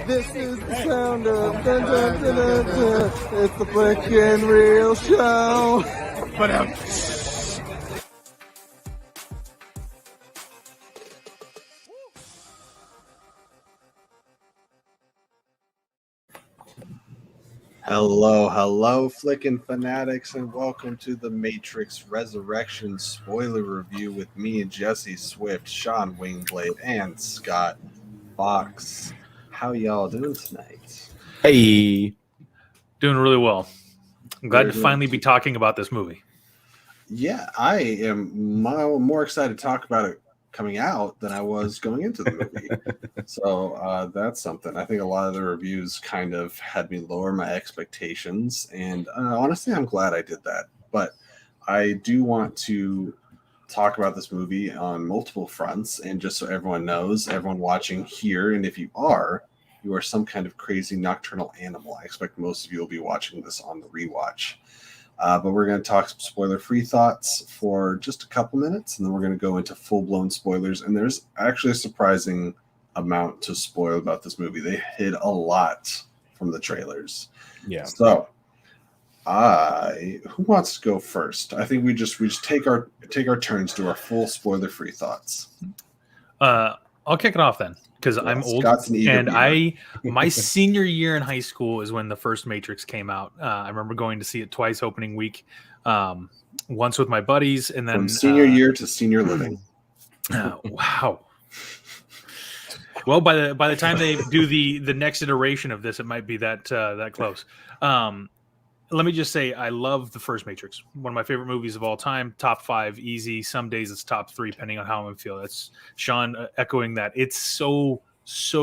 This is the sound of dun dun dun dun dun. It's the Flick and Reel Show. But hello, Flickin' fanatics, and welcome to the Matrix Resurrection spoiler review with me and Jesse Swift, Sean Wingblade, and Scott Fox. How y'all doing tonight? Hey, doing really well. I'm glad to finally be talking about this movie. Yeah, I am more excited to talk about it coming out than I was going into the movie. So that's something. I think a lot of the reviews kind of had me lower my expectations, and honestly, I'm glad I did that. But I do want to talk about this movie on multiple fronts, and just so everyone knows, everyone watching here, and if you are some kind of crazy nocturnal animal. I expect most of you will be watching this on the rewatch. But we're going to talk some spoiler-free thoughts for just a couple minutes, and then we're going to go into full-blown spoilers. And there's actually a surprising amount to spoil about this movie. They hid a lot from the trailers. Yeah. So, who wants to go first? I think we just take our turns to our full spoiler-free thoughts. I'll kick it off then, because I'm old, and my senior year in high school is when the first Matrix came out. I remember going to see it twice opening week, once with my buddies, and then from senior year to senior living. Wow. Well, by the time they do the next iteration of this, it might be that close. Let me just say, I love the first Matrix. One of my favorite movies of all time. Top 5, easy. Some days it's top 3, depending on how I'm feeling. That's Sean echoing that. It's so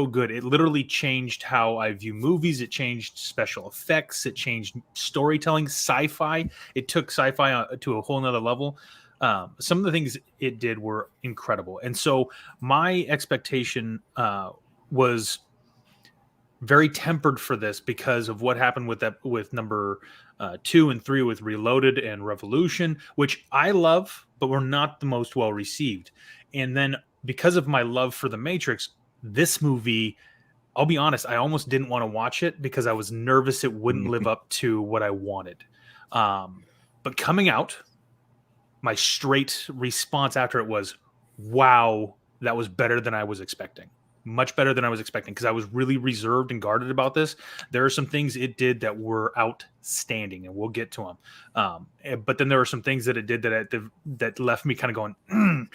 good. It literally changed how I view movies. It changed special effects. It changed storytelling, sci-fi. It took sci-fi to a whole nother level. Some of the things it did were incredible. And so my expectation was very tempered for this because of what happened with number 2 and 3 with Reloaded and Revolution, which I love, but were not the most well received. And then because of my love for the Matrix, this movie, I'll be honest, I almost didn't want to watch it because I was nervous it wouldn't live up to what I wanted. But coming out, my straight response after it was, wow, that was better than I was expecting. Much better than I was expecting, because I was really reserved and guarded about this. There are some things it did that were outstanding, and we'll get to them. But then there are some things that it did that left me kind of going,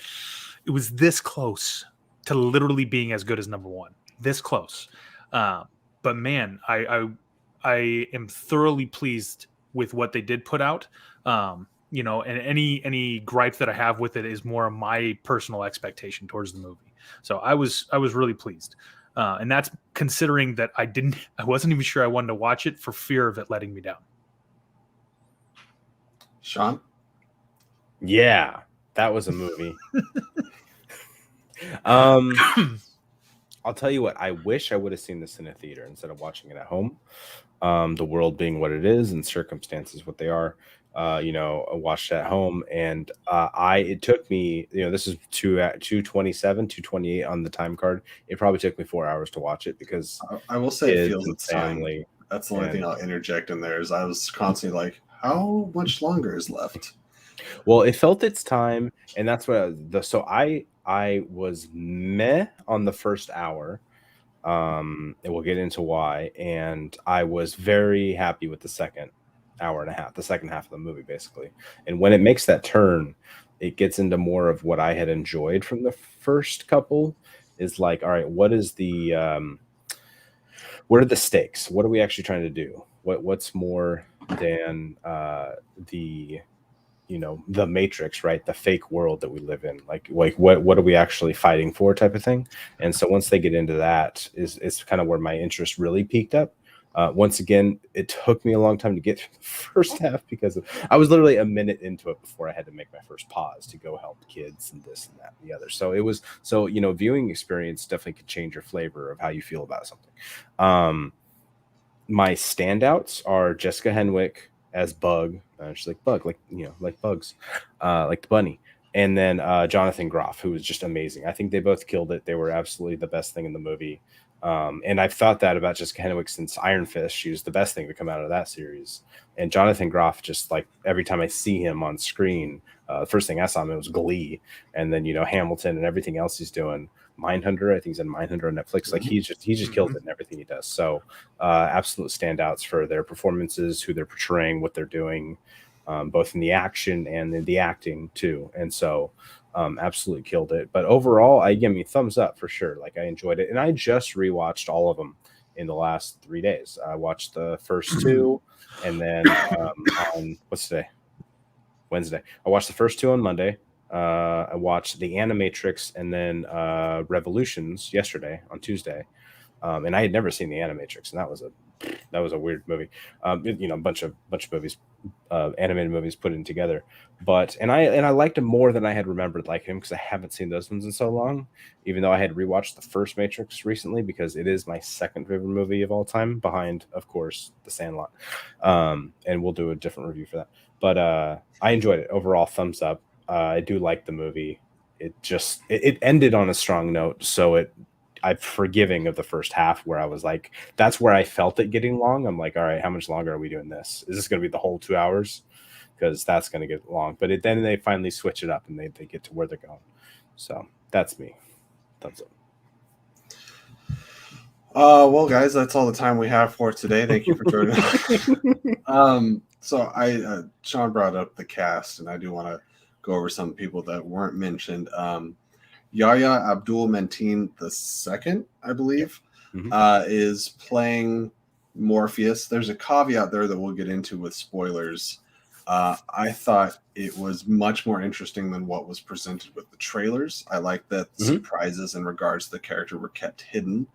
it was this close to literally being as good as number 1. This close. But man, I am thoroughly pleased with what they did put out. And any gripe that I have with it is more my personal expectation towards the movie. So I was really pleased, and that's considering that I wasn't even sure I wanted to watch it for fear of it letting me down. Sean? Yeah, that was a movie. I'll tell you what, I wish I would have seen this in a theater instead of watching it at home. The world being what it is and circumstances what they are. I watched at home, and it took me, this is 2:27, 2:28 on the time card. It probably took me 4 hours to watch it because I will say it feels its time. That's the only thing I'll interject in there is I was constantly like, how much longer is left? Well, it felt its time, and that's what I was meh on the first hour. And we'll get into why, and I was very happy with the second hour and a half, the second half of the movie, basically. And when it makes that turn, it gets into more of what I had enjoyed from the first couple. Is like, all right, what are the stakes? What are we actually trying to do? What's more than the Matrix, right? The fake world that we live in. Like what are we actually fighting for, type of thing. And so once they get into that, is kind of where my interest really peaked up. Once again, it took me a long time to get through the first half because I was literally a minute into it before I had to make my first pause to go help kids and this and that and the other. So viewing experience definitely could change your flavor of how you feel about something. My standouts are Jessica Henwick as Bug. She's like Bug, like bugs, like the bunny. and then Jonathan Groff, who was just amazing. I think they both killed it. They were absolutely the best thing in the movie. And I've thought that about Jessica Henwick since Iron Fist. She was the best thing to come out of that series. And Jonathan Groff, just like every time I see him on screen, the first thing I saw him in was Glee, and then Hamilton and everything else he's doing. Mindhunter, I think he's in Mindhunter on Netflix. Like he's just killed it in everything he does. So absolute standouts for their performances, who they're portraying, what they're doing, both in the action and in the acting too. And so absolutely killed it. But overall, I give me thumbs up for sure. Like I enjoyed it, and I just rewatched all of them in the last 3 days. I watched the first two, and then on what's today? Wednesday. I watched the first two on Monday. I watched The Animatrix and then Revolutions yesterday on Tuesday. And I had never seen The Animatrix, and that was a weird movie. A bunch of movies, animated movies put in together. But I liked him more than I had remembered liking him, because I haven't seen those ones in so long. Even though I had rewatched the first Matrix recently, because it is my second favorite movie of all time, behind, of course, The Sandlot. And we'll do a different review for that. But I enjoyed it overall. Thumbs up. I do like the movie. It ended on a strong note, so I'm forgiving of the first half, where I was like, that's where I felt it getting long. I'm like, all right, how much longer are we doing this? Is this going to be the whole 2 hours? Because that's going to get long. But then they finally switch it up, and they get to where they're going. So that's me. Thumbs up. Well, guys, that's all the time we have for today. Thank you for joining us. So Sean brought up the cast, and I do want to go over some people that weren't mentioned. Yahya Abdul-Mateen II, I believe, is playing Morpheus. There's a caveat there that we'll get into with spoilers. I thought it was much more interesting than what was presented with the trailers. I like that the surprises in regards to the character were kept hidden.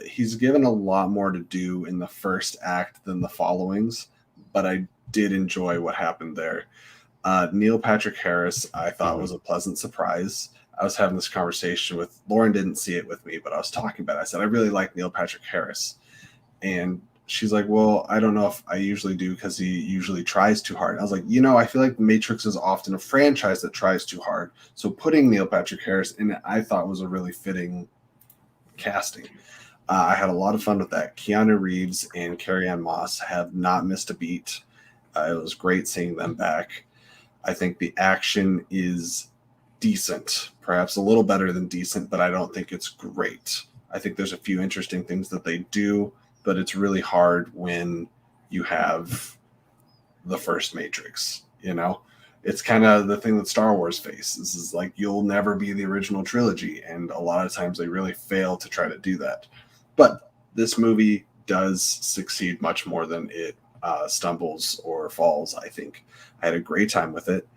He's given a lot more to do in the first act than the followings, but I did enjoy what happened there. Neil Patrick Harris, I thought was a pleasant surprise. I was having this conversation with Lauren, didn't see it with me, but I was talking about it. I said, I really like Neil Patrick Harris. And she's like, well, I don't know if I usually do, because he usually tries too hard. And I was like, I feel like The Matrix is often a franchise that tries too hard. So putting Neil Patrick Harris in it, I thought was a really fitting casting. I had a lot of fun with that. Keanu Reeves and Carrie-Anne Moss have not missed a beat. It was great seeing them back. I think the action is decent, perhaps a little better than decent, but I don't think it's great. I think there's a few interesting things that they do, but it's really hard when you have the first Matrix, It's kind of the thing that Star Wars faces. This is like, you'll never be the original trilogy, and a lot of times they really fail to try to do that. But this movie does succeed much more than it stumbles or falls, I think. I had a great time with it.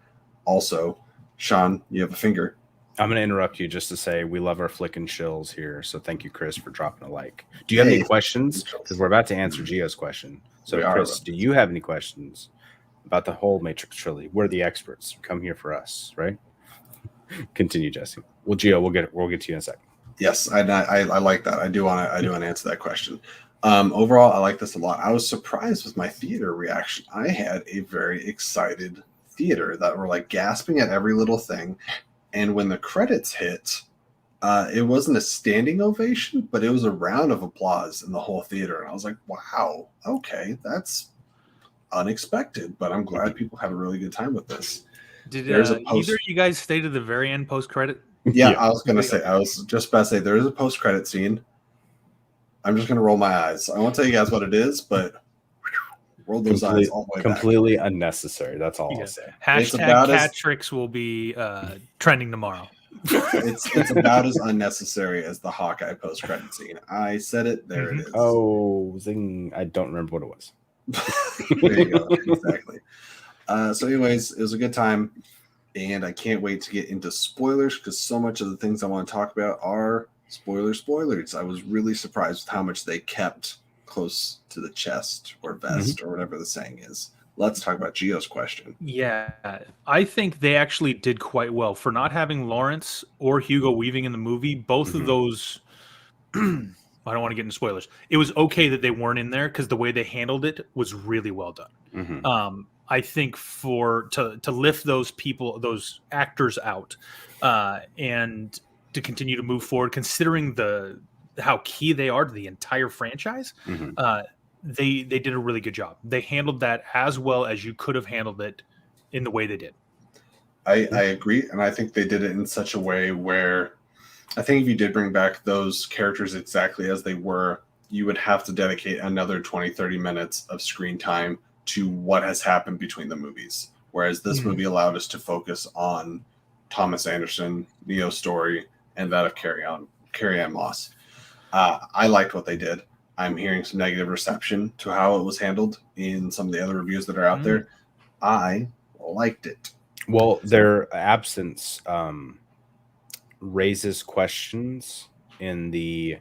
Also, Sean, you have a finger. I'm going to interrupt you just to say we love our flick and chills here. So thank you, Chris, for dropping a like. Do you have any questions? Because we're about to answer Gio's question. So, Chris, do you have any questions about the whole Matrix trilogy? We're the experts. Come here for us, right? Continue, Jesse. Well, Gio, we'll get to you in a second. Yes, I like that. I do want to answer that question. Overall, I like this a lot. I was surprised with my theater reaction. I had a very excited theater that were like gasping at every little thing. And when the credits hit, it wasn't a standing ovation, but it was a round of applause in the whole theater. And I was like, wow, okay, that's unexpected, but I'm glad people had a really good time with this. Did either of you guys stay to the very end post-credit? Yeah, I was just about to say, there is a post-credit scene. I'm just going to roll my eyes. I won't tell you guys what it is, but roll those eyes all the way completely back. Unnecessary. That's all I'll say. Hashtag Catrix will be trending tomorrow. It's about as unnecessary as the Hawkeye post-credit scene. I said it. There it is. Oh, zing. I don't remember what it was. There you go. Exactly. So anyways, it was a good time. And I can't wait to get into spoilers, because so much of the things I want to talk about are spoilers. I was really surprised with how much they kept close to the chest or vest or whatever the saying is. Let's talk about Gio's question. Yeah, I think they actually did quite well for not having Lawrence or Hugo Weaving in the movie. Both of those, I don't want to get into spoilers. It was okay that they weren't in there, because the way they handled it was really well done. I think to lift those people, those actors out, and to continue to move forward, considering how key they are to the entire franchise, they did a really good job. They handled that as well as you could have handled it in the way they did. I agree, and I think they did it in such a way where I think if you did bring back those characters exactly as they were, you would have to dedicate another 20, 30 minutes of screen time to what has happened between the movies. Whereas this movie allowed us to focus on Thomas Anderson, Neo's story, and that of Carrie-Anne Moss. I liked what they did. I'm hearing some negative reception to how it was handled in some of the other reviews that are out there. I liked it. Well, their absence raises questions in the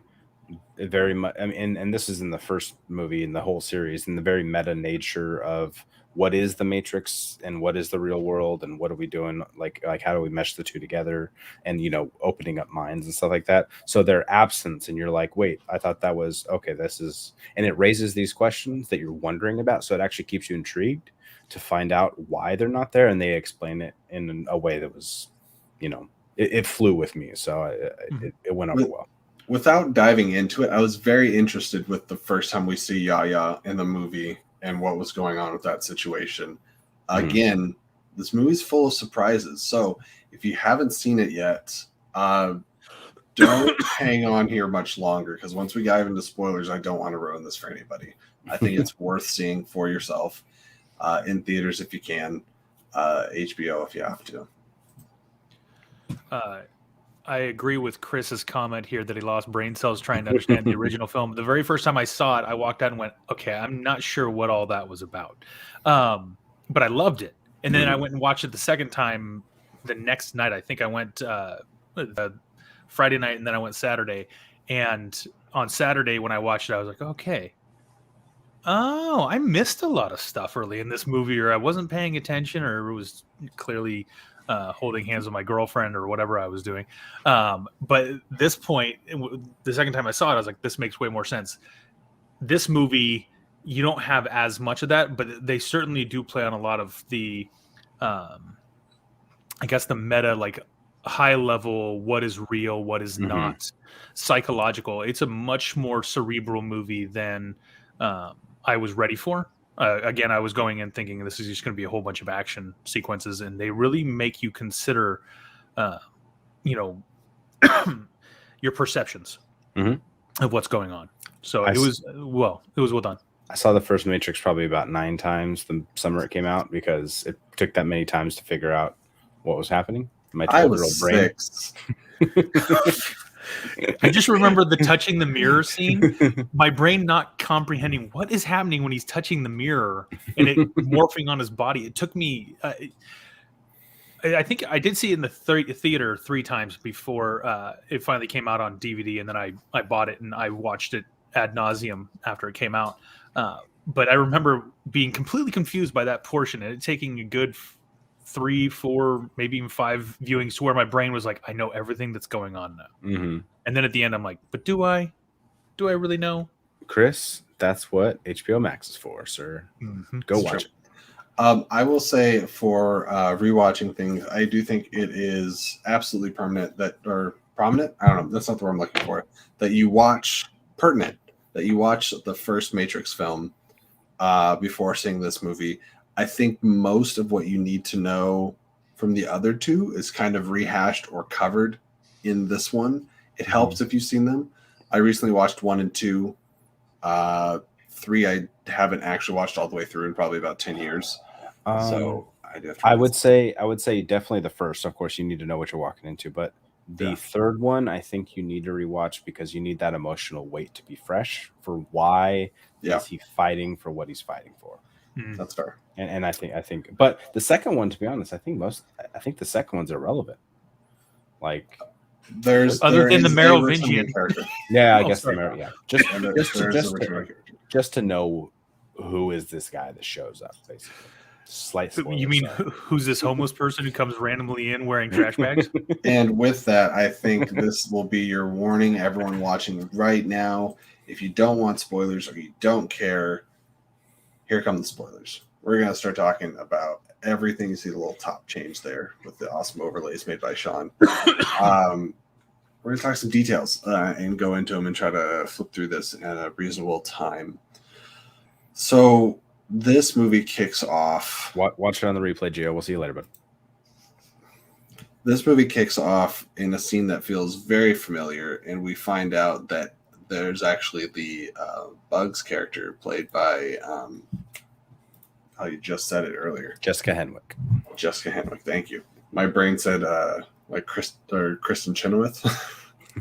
very much. I mean, and this is in the first movie in the whole series, in the very meta nature of what is the Matrix and what is the real world and what are we doing? Like how do we mesh the two together? And opening up minds and stuff like that. So their absence, and you're like, wait, I thought that was okay. This is, and it raises these questions that you're wondering about. So it actually keeps you intrigued to find out why they're not there, and they explain it in a way that was, it flew with me. So it went over well. Without diving into it, I was very interested with the first time we see Yaya in the movie and what was going on with that situation. Again, this movie's full of surprises. So if you haven't seen it yet, don't hang on here much longer, because once we dive into spoilers, I don't want to ruin this for anybody. I think it's worth seeing for yourself. In theaters if you can, HBO if you have to. I agree with Chris's comment here that he lost brain cells trying to understand the original film. The very first time I saw it, I walked out and went, okay, I'm not sure what all that was about. But I loved it. And then I went and watched it the second time the next night. I think I went the Friday night, and then I went Saturday. And on Saturday when I watched it, I was like, okay. Oh, I missed a lot of stuff early in this movie, or I wasn't paying attention, or it was clearly holding hands with my girlfriend or whatever I was doing. But at this point, the second time I saw it, I was like, this makes way more sense. This movie, you don't have as much of that, but they certainly do play on a lot of the, I guess, the meta, like high level, what is real, what is not, psychological. It's a much more cerebral movie than I was ready for. Again, I was going in thinking this is just going to be a whole bunch of action sequences, and they really make you consider, your perceptions of what's going on. So it was well done. I saw the first Matrix probably about 9 times the summer it came out, because it took that many times to figure out what was happening. My 12-year-old brain. 6. I just remember the touching the mirror scene. My brain not comprehending what is happening when he's touching the mirror and it morphing on his body. It took me. I think I did see it in the theater 3 times before it finally came out on DVD, and then I bought it and I watched it ad nauseum after it came out. But I remember being completely confused by that portion, and it taking a good 3, 4, maybe even 5 viewings to where my brain was like, I know everything that's going on now. And then at the end, I'm like, but do I really know? Chris, that's what HBO Max is for, sir. Go watch it. I will say for rewatching things, I do think it is absolutely prominent. I don't know. That's not the word I'm looking for. That you watch the first Matrix film before seeing this movie. I think most of what you need to know from the other 2 is kind of rehashed or covered in this one. It helps if you've seen them. I recently watched 1 and 2. 3 I haven't actually watched all the way through in probably about 10 years. So I would say definitely the first. Of course, you need to know what you're walking into, but the third one, I think you need to rewatch, because you need that emotional weight to be fresh for why is he fighting for what he's fighting for. That's fair. And I think, but the second one, to be honest, I think the second one's irrelevant. Like, other than the Merovingian character. Yeah, I guess the Merovingian. Yeah, just to know who is this guy that shows up, basically. Slight spoiler, you mean who's this homeless person who comes randomly in wearing trash bags? And with that, I think this will be your warning, everyone watching right now. If you don't want spoilers or you don't care, here come the spoilers. we're going to start talking about everything. You see the little top change there with the awesome overlays made by Sean. We're going to talk some details and go into them and try to flip through this in a reasonable time. So this movie kicks off. Watch it on the replay, Gio. We'll see you later, bud. This movie kicks off in a scene that feels very familiar, and we find out that there's actually the Bugs character played by, you just said it earlier. Jessica Henwick. Thank you. My brain said like Kristen Chenoweth.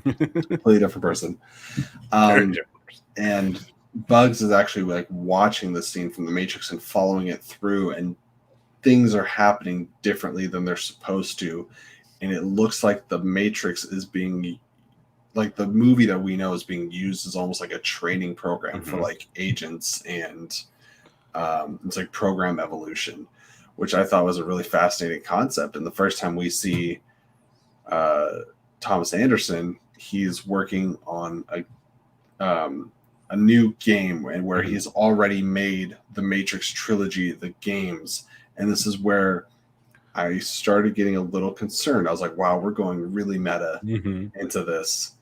Completely different person. And Bugs is actually like watching the scene from the Matrix and following it through, and things are happening differently than they're supposed to. And it looks like the Matrix is being, like the movie that we know is being used as almost like a training program for like agents, and it's like program evolution, which I thought was a really fascinating concept. And the first time we see Thomas Anderson, he's working on a new game, and where he's already made the Matrix trilogy, the games. And this is where I started getting a little concerned. I was like, wow, we're going really meta into this.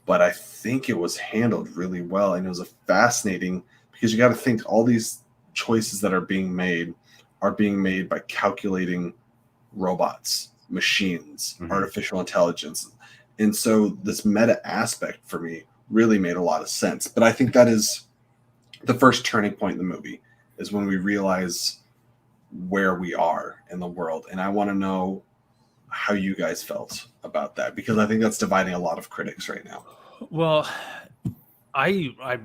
But I think it was handled really well. And it was a fascinating, because you got to think all these choices that are being made by calculating robots, machines, artificial intelligence. And so this meta aspect for me really made a lot of sense. But I think that is the first turning point in the movie, is when we realize where we are in the world. And I want to know how you guys felt about that, because I think that's dividing a lot of critics right now. Well, I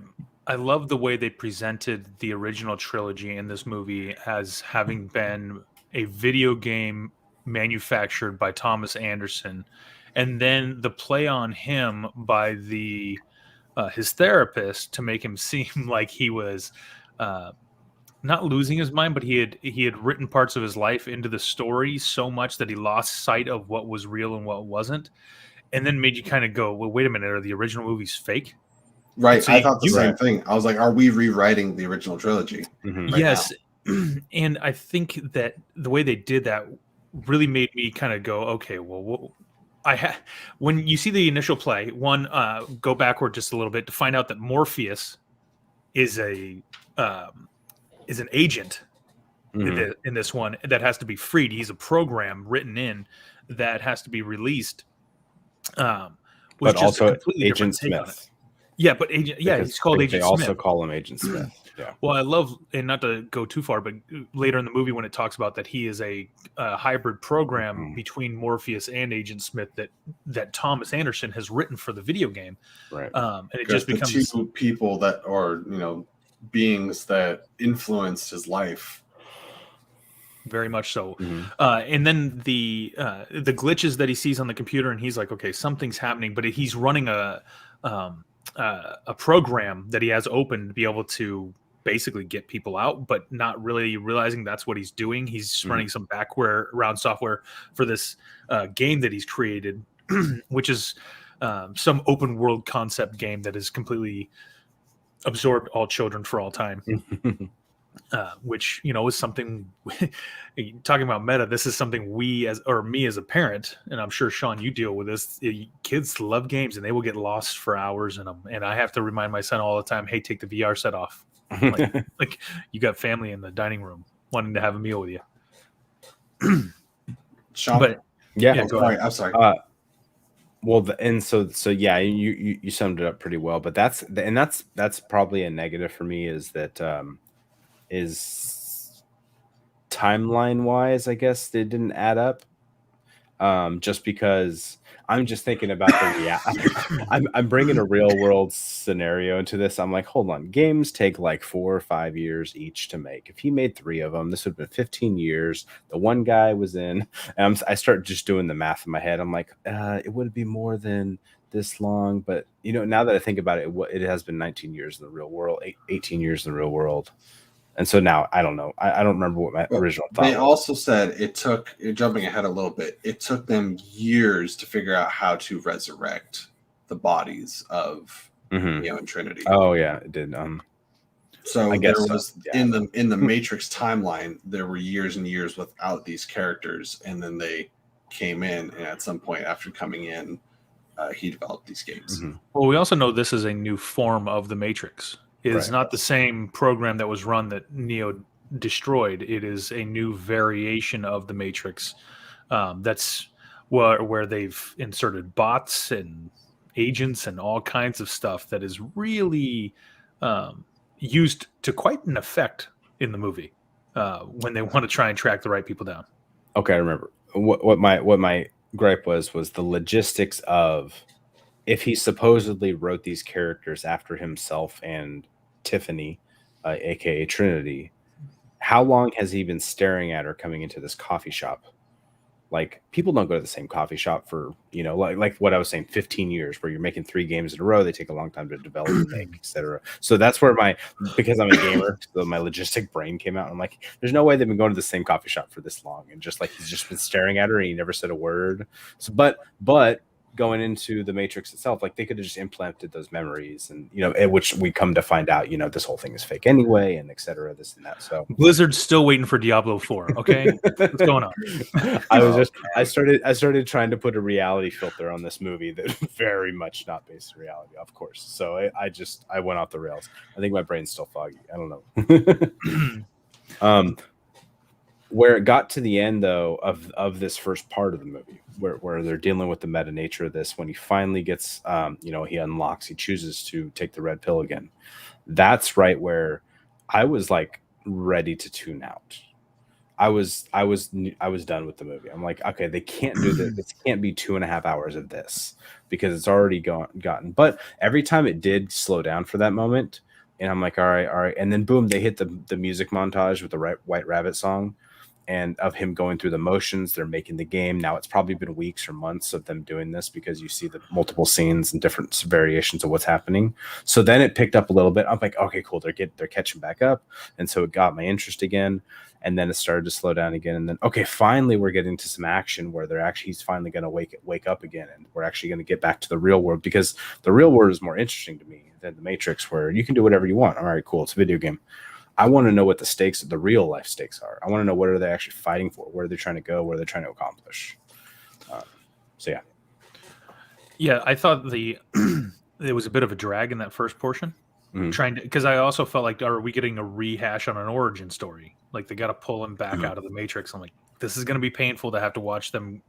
love the way they presented the original trilogy in this movie as having been a video game manufactured by Thomas Anderson, and then the play on him by his therapist to make him seem like he was not losing his mind, but he had written parts of his life into the story so much that he lost sight of what was real and what wasn't, and then made you kind of go, well, wait a minute, are the original movies fake? Right. So I thought the same thing. I was like, are we rewriting the original trilogy? Yes. And I think that the way they did that really made me kind of go, okay, well, when you see the initial play, go backward just a little bit to find out that Morpheus is an agent in this one that has to be freed. He's a program written in that has to be released. But also Agent Smith. Yeah, but he's called Agent Smith. They also call him Agent Smith. Yeah. Well, I love, and not to go too far, but later in the movie when it talks about that he is a hybrid program between Morpheus and Agent Smith that Thomas Anderson has written for the video game. Right. And it just becomes the two people that are, beings that influenced his life. Very much so. And then the glitches that he sees on the computer, and he's like, okay, something's happening, but he's running a program that he has open to be able to basically get people out, but not really realizing that's what he's doing. He's running some background software for this game that he's created, which is some open world concept game that has completely absorbed all children for all time. Which is something talking about meta. This is something me as a parent, and I'm sure Sean, you deal with this. Kids love games, and they will get lost for hours in them. And I have to remind my son all the time, "Hey, take the VR set off. Like you got family in the dining room wanting to have a meal with you." Sean, but yeah, go ahead. I'm sorry. So you summed it up pretty well. But that's probably a negative for me, is that. Is timeline wise, I guess they didn't add up. Just because I'm just thinking about I'm bringing a real world scenario into this. I'm like, hold on, games take like 4 or 5 years each to make. If he made 3 of them, this would have been 15 years. The one guy was in, and I start just doing the math in my head. I'm like, it would be more than this long. But now that I think about it, it has been 19 years in the real world, 18 years in the real world. And so now I don't know. I don't remember what my original thought was. They also said jumping ahead a little bit, it took them years to figure out how to resurrect the bodies of Neo and Trinity. Oh yeah, it did. So I guess there so. was Yeah. in the Matrix timeline, there were years and years without these characters, and then they came in, and at some point after coming in, he developed these games. Mhm. Well, we also know this is a new form of the Matrix. It is Right. not the same program that was run that Neo destroyed. It is a new variation of the Matrix. That's where they've inserted bots and agents and all kinds of stuff that is really used to quite an effect in the movie when they want to try and track the right people down. Okay, I remember what my gripe was the logistics of if he supposedly wrote these characters after himself and Tiffany, aka Trinity. How long has he been staring at her coming into this coffee shop? Like, people don't go to the same coffee shop for, like what I was saying, 15 years, where you're making 3 games in a row. They take a long time to develop and make, etc. So that's where because I'm a gamer, so my logistic brain came out. I'm like, there's no way they've been going to the same coffee shop for this long. And just like, he's just been staring at her and he never said a word. So, but going into the Matrix itself, like, they could have just implanted those memories, and which we come to find out, this whole thing is fake anyway, and etc. This and that. So Blizzard's still waiting for Diablo 4. Okay, what's going on? I started trying to put a reality filter on this movie that very much not based in reality, of course. So I went off the rails. I think my brain's still foggy. I don't know. Where it got to the end, though, of this first part of the movie, where they're dealing with the meta nature of this, when he finally gets, he chooses to take the red pill again. That's right where I was like ready to tune out. I was done with the movie. I'm like, okay, they can't do this. It can't be 2.5 hours of this, because it's already gotten. But every time it did slow down for that moment, and I'm like, all right, and then boom, they hit the music montage with the White Rabbit song, and of him going through the motions. They're making the game. Now it's probably been weeks or months of them doing this, because you see the multiple scenes and different variations of what's happening. So then it picked up a little bit. I'm like, okay, cool. They're catching back up. And so it got my interest again. And then it started to slow down again. And then, okay, finally we're getting to some action where he's finally going to wake up again. And we're actually going to get back to the real world, because the real world is more interesting to me than the Matrix, where you can do whatever you want. All right, cool. It's a video game. I want to know what the real life stakes are. I want to know, what are they actually fighting for? Where are they trying to go? What are they trying to accomplish? So yeah. Yeah, I thought there was a bit of a drag in that first portion. Mm-hmm. Because I also felt like, are we getting a rehash on an origin story? Like, they got to pull him back out of the Matrix. I'm like, this is going to be painful to have to watch them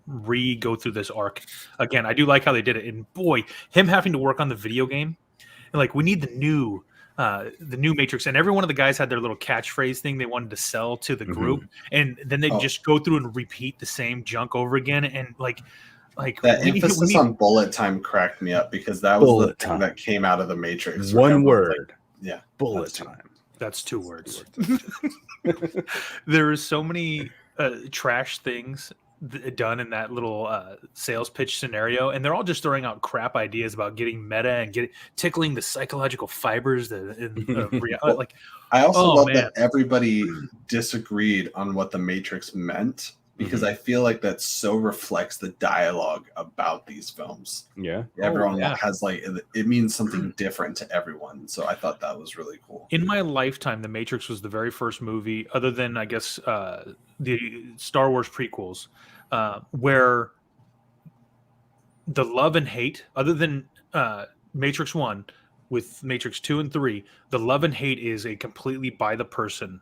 go through this arc again. I do like how they did it, and boy, him having to work on the video game, and like, we need the new Matrix, and every one of the guys had their little catchphrase thing they wanted to sell to the group, and then they just go through and repeat the same junk over again, and like that emphasis on bullet time cracked me up, because that was the thing that came out of the Matrix. One word, bullet time. That's 2 words. There are so many trash things done in that little sales pitch scenario, and they're all just throwing out crap ideas about getting meta and tickling the psychological fibers Well, like, I also love that everybody disagreed on what the Matrix meant, because I feel like that so reflects the dialogue about these films. Yeah, everyone has it means something different to everyone. So I thought that was really cool. In my lifetime, the Matrix was the very first movie, other than, I guess, the Star Wars prequels, where the love and hate, other than Matrix 1, with Matrix 2 and 3, the love and hate is a completely by the person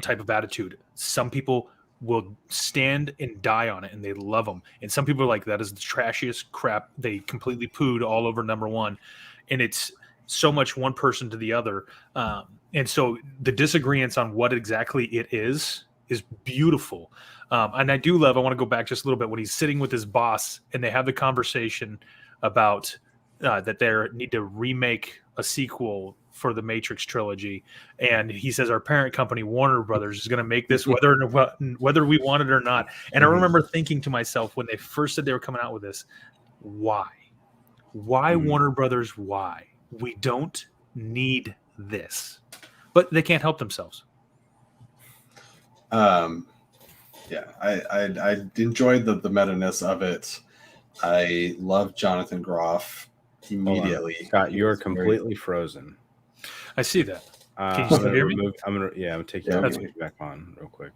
type of attitude. Some people will stand and die on it, and they love them. And some people are like, that is the trashiest crap. They completely pooed all over number 1. And it's so much one person to the other. And so the disagreements on what exactly it is beautiful. And I want to go back just a little bit when he's sitting with his boss and they have the conversation about that they need to remake a sequel for the Matrix trilogy, and he says our parent company Warner Brothers is going to make this whether we want it or not. And I remember thinking to myself, when they first said they were coming out with this, why Warner Brothers? Why? We don't need this, but they can't help themselves. I enjoyed the meta-ness of it. I love Jonathan Groff immediately. Scott, you're completely frozen. I see that. Can you I'm still gonna hear me? remove. I'm gonna take you Yeah, out and me. put you back on real quick.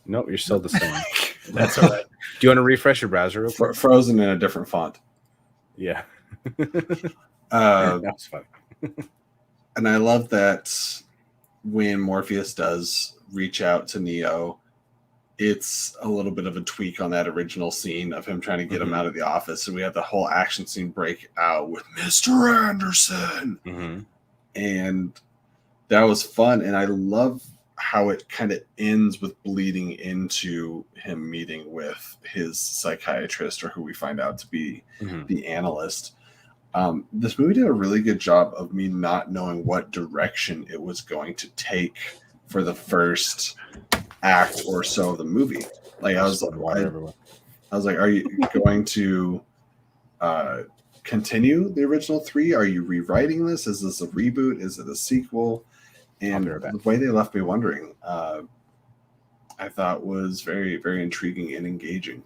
Nope, you're still the same. That's all right. Do you want to refresh your browser real quick? Frozen in a different font. Yeah. Uh, That was fun. and I love that when Morpheus does reach out to Neo, it's a little bit of a tweak on that original scene of him trying to get him out of the office. And we have the whole action scene break out with Mr. Anderson. Mm-hmm. And that was fun. And I love how it kind of ends with bleeding into him meeting with his psychiatrist, or who we find out to be the analyst. This movie did a really good job of me not knowing what direction it was going to take for the first act or so of the movie. Like I was like, are you going to continue the original three? Are you rewriting this? Is this a reboot? Is it a sequel? And the way they left me wondering, I thought was very, very intriguing and engaging.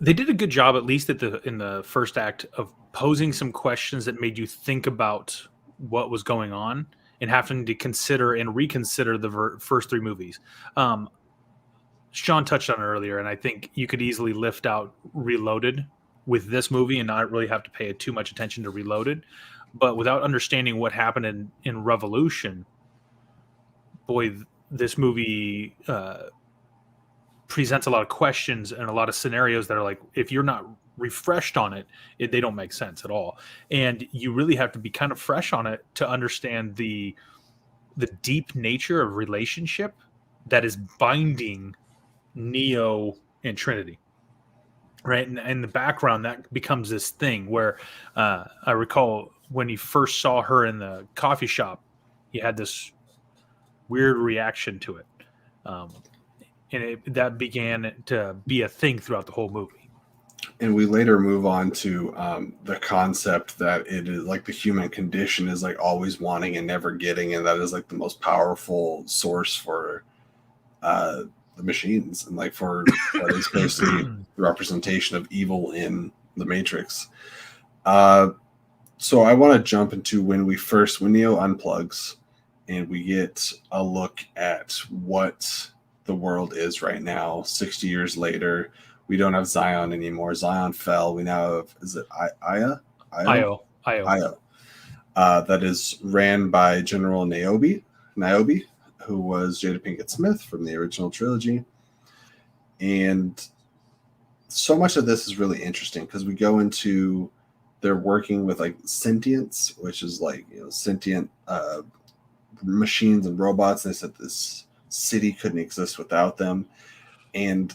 They did a good job, at least in the first act, of posing some questions that made you think about what was going on and having to consider and reconsider the first three movies. Sean touched on it earlier, and I think you could easily lift out Reloaded with this movie and not really have to pay too much attention to Reloaded. But without understanding what happened in Revolution, boy, this movie presents a lot of questions and a lot of scenarios that are like, if you're not refreshed on it, they don't make sense at all. And you really have to be kind of fresh on it to understand the deep nature of relationship that is binding Neo and Trinity. Right. And in the background, that becomes this thing where I recall when he first saw her in the coffee shop, he had this weird reaction to it. And that began to be a thing throughout the whole movie. And we later move on to the concept that it is like the human condition is like always wanting and never getting, and that is like the most powerful source for the machines, and like for what is basically the representation of evil in the Matrix. So I want to jump into when Neo unplugs, and we get a look at what the world is right now, 60 years later. We don't have Zion anymore. Zion fell. We now have, is it Io? That is ran by General Niobe, who was Jada Pinkett Smith from the original trilogy. And so much of this is really interesting because we go into, they're working with like sentience, which is like, sentient machines and robots. They said this city couldn't exist without them. And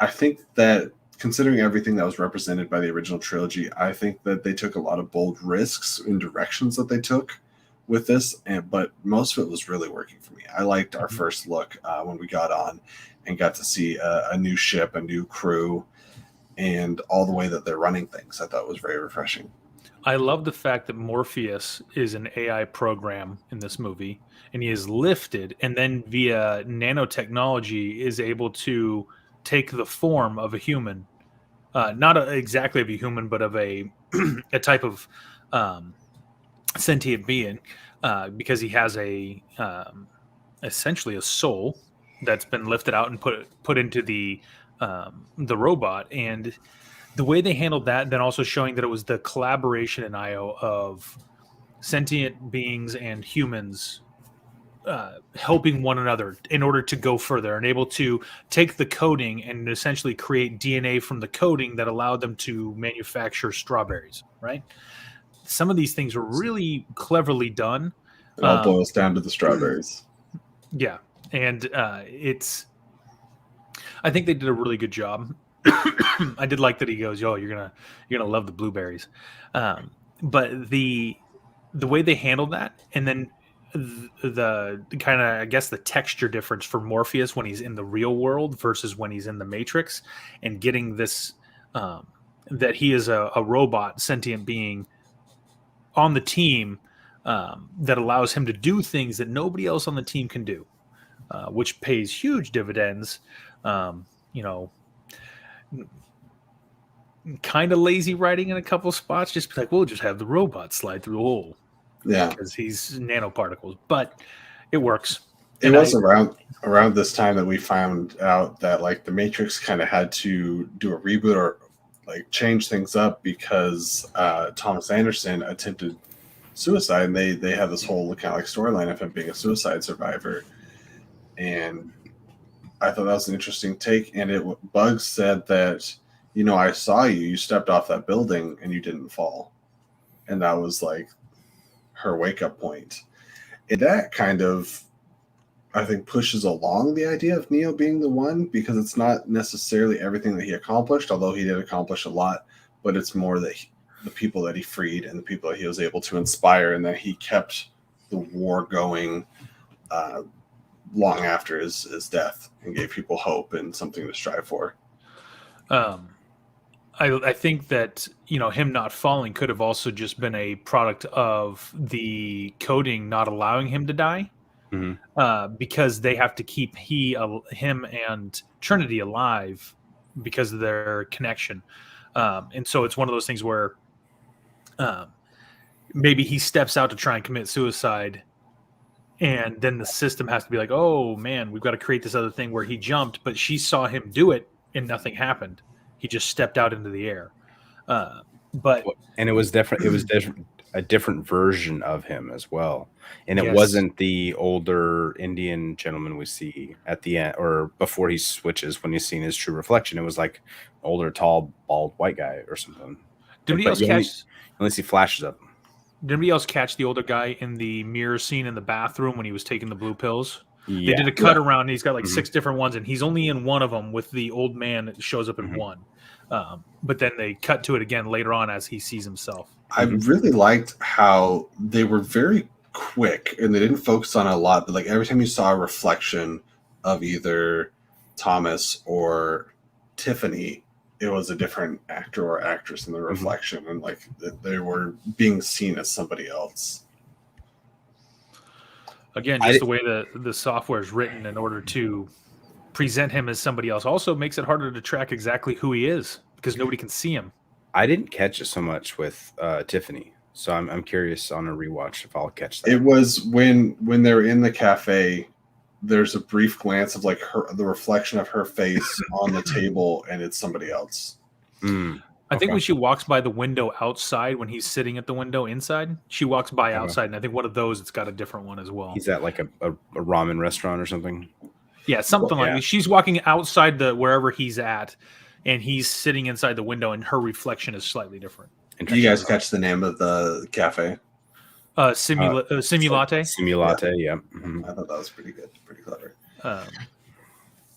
I think that considering everything that was represented by the original trilogy, I think that they took a lot of bold risks in directions that they took with this, but most of it was really working for me. I liked our first look when we got on and got to see a new ship, a new crew, and all the way that they're running things. I thought was very refreshing. I love the fact that Morpheus is an AI program in this movie, and he is lifted, and then via nanotechnology is able to take the form of a human, not exactly of a human, but of a a type of sentient being, because he has essentially a soul that's been lifted out and put into the robot. And the way they handled that, then also showing that it was the collaboration in IO of sentient beings and humans helping one another in order to go further, and able to take the coding and essentially create DNA from the coding that allowed them to manufacture strawberries, right? Some of these things were really cleverly done. It all boils down to the strawberries. Yeah. And I think they did a really good job. I did like that he goes, "Yo, you're gonna love the blueberries," but the way they handled that, and then the kind of, I guess, the texture difference for Morpheus when he's in the real world versus when he's in the Matrix, and getting this that he is a robot sentient being on the team that allows him to do things that nobody else on the team can do, which pays huge dividends. kind of lazy writing in a couple spots. Just be like, we'll just have the robot slide through the hole. Yeah, because he's nanoparticles, but it works. it was around this time that we found out that like the Matrix kind of had to do a reboot or like change things up because Thomas Anderson attempted suicide, and they had this whole kind of like storyline of him being a suicide survivor. And I thought that was an interesting take. And Bugs said that, I saw you stepped off that building and you didn't fall, and that was like her wake up point. And that kind of, I think, pushes along the idea of Neo being the one, because it's not necessarily everything that he accomplished, although he did accomplish a lot, but it's more that the people that he freed and the people that he was able to inspire, and that he kept the war going long after his death, and gave people hope and something to strive for. I think that him not falling could have also just been a product of the coding not allowing him to die, because they have to keep him and Trinity alive because of their connection, and so it's one of those things where maybe he steps out to try and commit suicide, and then the system has to be like, oh man, we've got to create this other thing where he jumped, but she saw him do it and nothing happened. He just stepped out into the air. And it was different. It was a different version of him as well. And it Yes. wasn't the older Indian gentleman we see at the end or before he switches when he's seen his true reflection. It was like older, tall, bald white guy or something. Did anybody else you catch? only see flashes of him. Did anybody else catch the older guy in the mirror scene in the bathroom when he was taking the blue pills? Yeah. They did a cut around, and he's got like 6 different ones, and he's only in one of them with the old man that shows up in one. But then they cut to it again later on as he sees himself. I really liked how they were very quick, and they didn't focus on it a lot, but like every time you saw a reflection of either Thomas or Tiffany, it was a different actor or actress in the reflection, and like they were being seen as somebody else. Again, just the way the software is written in order to present him as somebody else also makes it harder to track exactly who he is because nobody can see him. I didn't catch it so much with Tiffany, so I'm curious on a rewatch if I'll catch that. It was when they're in the cafe, there's a brief glance of like the reflection of her face on the table, and it's somebody else. I think when she walks by the window outside, when he's sitting at the window inside, she walks by outside, and I think one of those, it's got a different one as well. He's at like a ramen restaurant or something. Yeah, something like that. She's walking outside wherever he's at, and he's sitting inside the window, and her reflection is slightly different. Do you guys catch the name of the cafe? Simulate. Simulate, yeah. I thought that was pretty good, pretty clever.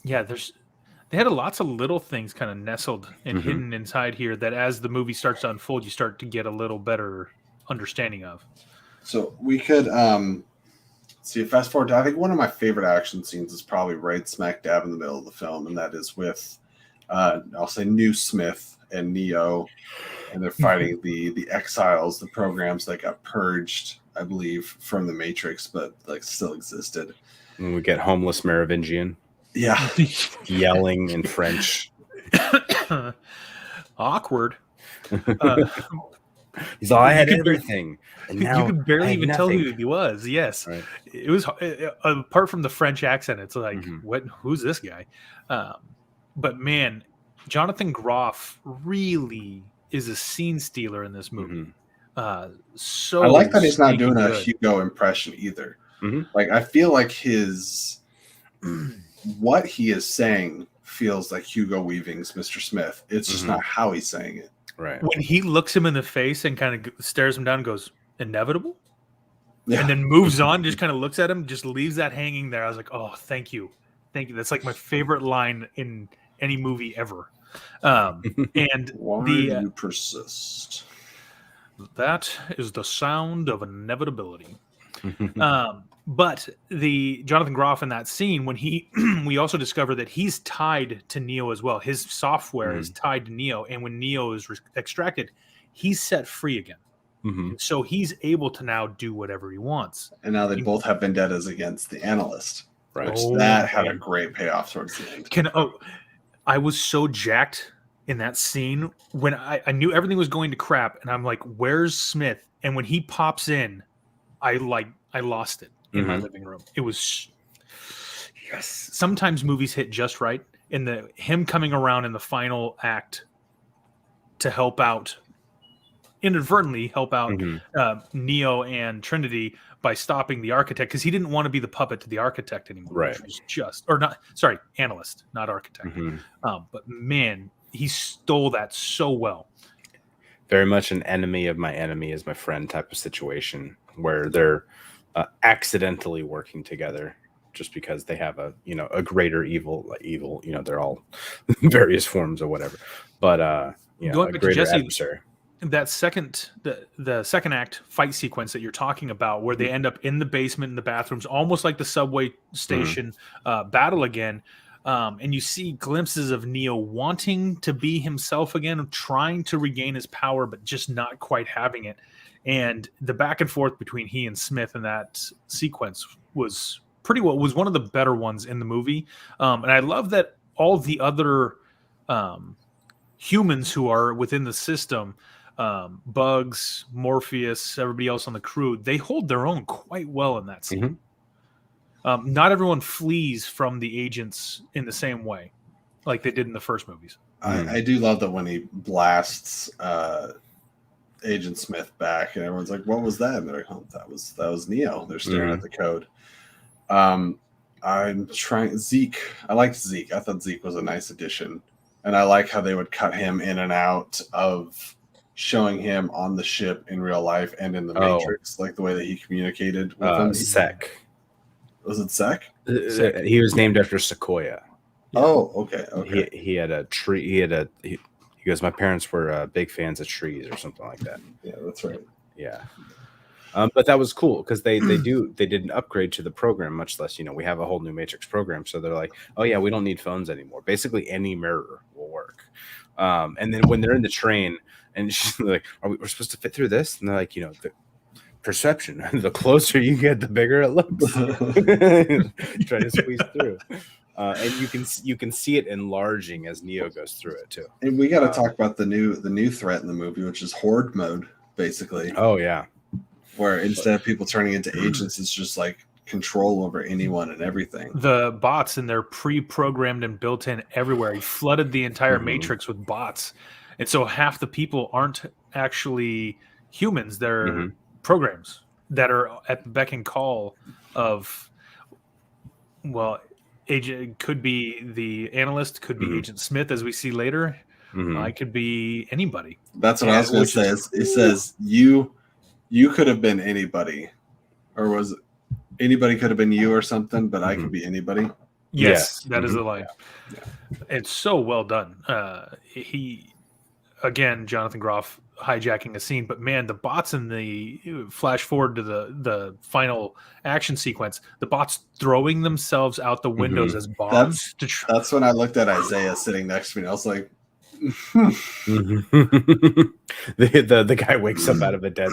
Yeah, they had lots of little things kind of nestled and hidden inside here that as the movie starts to unfold, you start to get a little better understanding of. So we could see, fast forward to, I think one of my favorite action scenes is probably right smack dab in the middle of the film, and that is with, I'll say, New Smith and Neo, and they're fighting the exiles, the programs that got purged, I believe, from the Matrix, but like still existed. And we get homeless Merovingian. Yeah. Yelling in French. Awkward. He's all, I had everything. And You now could barely I have even tell nothing. who he was. Yes. Right. It was, apart from the French accent, it's like, who's this guy? But man, Jonathan Groff really is a scene stealer in this movie. So I like that he's not doing a good. Hugo impression either. Like, I feel like what he is saying feels like Hugo Weaving's Mr. Smith. It's just not how he's saying it. Right. When he looks him in the face and kind of stares him down and goes, inevitable? Yeah. And then moves on, just kind of looks at him, just leaves that hanging there. I was like, oh, thank you. Thank you. That's like my favorite line in any movie ever. And Why do you persist? that is the sound of inevitability. But the Jonathan Groff in that scene, when we also discover that he's tied to Neo as well. His software is tied to Neo, and when Neo is extracted, he's set free again. So he's able to now do whatever he wants. And now they both have vendettas against the analyst, Right. which that had a great payoff towards the end. I was so jacked in that scene when I knew everything was going to crap, and I'm like, "Where's Smith?" And when he pops in, I lost it in my living room. It was yes. Sometimes movies hit just right, and him coming around in the final act to help out, inadvertently help out Neo and Trinity by stopping the architect, because he didn't want to be the puppet to the architect anymore. Right. Which was just, or not, sorry, analyst, not architect. But man, he stole that so well. Very much an enemy of my enemy is my friend type of situation, where they're accidentally working together just because they have a greater evil, they're all various forms or whatever, but Going a back to greater Jesse, adversary. That the second act fight sequence that you're talking about, where they end up in the basement, in the bathrooms, almost like the subway station battle again, and you see glimpses of Neo wanting to be himself again, trying to regain his power, but just not quite having it. And the back and forth between he and Smith in that sequence was was one of the better ones in the movie. And I love that all the other humans who are within the system, Bugs, Morpheus, everybody else on the crew, they hold their own quite well in that scene. Not everyone flees from the agents in the same way like they did in the first movies. I do love that when he blasts Agent Smith back, and everyone's like, "What was that?" And they're like, "Oh, that was Neo." They're staring at the code. I'm trying Zeke. I liked Zeke. I thought Zeke was a nice addition, and I like how they would cut him in and out of showing him on the ship in real life and in the Matrix, like the way that he communicated with him. Sec. Was it Sec? He was named after Sequoia. Oh, okay. He had a tree. He goes, my parents were big fans of trees or something like that. Yeah, that's right. Yeah. But that was cool because they did an upgrade to the program, much less, we have a whole new Matrix program. So they're like, oh yeah, we don't need phones anymore. Basically any mirror will work. And then when they're in the train and she's like, we're supposed to fit through this? And they're like, the perception, the closer you get, the bigger it looks. Trying to squeeze through. And you can see it enlarging as Neo goes through it too. And we got to talk about the new threat in the movie, which is Horde Mode, basically. Oh yeah, where instead of people turning into agents, it's just like control over anyone and everything. The bots, and they're pre-programmed and built in everywhere. He flooded the entire Matrix with bots, and so half the people aren't actually humans; they're programs that are at the beck and call of, agent could be the analyst, could be Agent Smith, as we see later. It could be anybody. That's what I was going to say. It says you could have been anybody, or was it anybody could have been you or something, but I could be anybody. Yes, that is the line. Yeah. It's so well done. Jonathan Groff hijacking a scene, but man, the bots in the flash forward to the final action sequence, the bots throwing themselves out the windows as bombs. That's when I looked at Isaiah sitting next to me and I was like, the guy wakes up out of a dead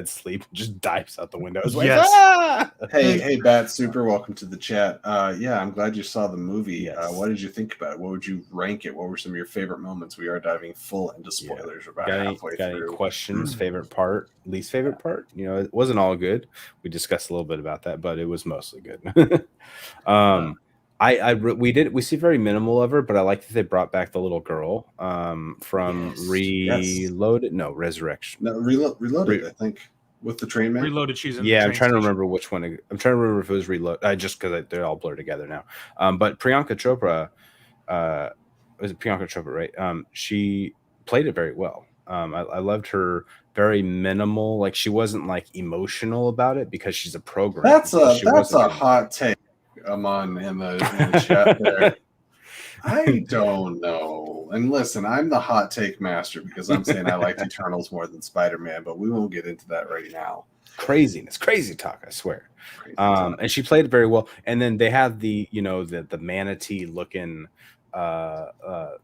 sleep, just dives out the window. Yes. Hey, Bat Super, welcome to the chat. Yeah, I'm glad you saw the movie. Yes. What did you think about it? What would you rank it? What were some of your favorite moments? We are diving full into spoilers. We're about halfway through. Any questions? Favorite part? Least favorite part? It wasn't all good. We discussed a little bit about that, but it was mostly good. We see very minimal of her, but I like that they brought back the little girl from Reloaded. No, Resurrection. No, Reloaded. I think with the train man. Reloaded. She's in. Yeah, I'm trying to remember which one. I'm trying to remember if it was Reload. Just because they're all blurred together now. But Priyanka Chopra, was it Priyanka Chopra? Right. She played it very well. I loved her. Very minimal. Like she wasn't like emotional about it because she's a program. That's a hot take. Amon in the chat there. I don't know. And listen, I'm the hot take master because I'm saying I liked Eternals more than Spider-Man, but we won't get into that right now. Crazy talk, I swear. And she played it very well. And then they have the manatee looking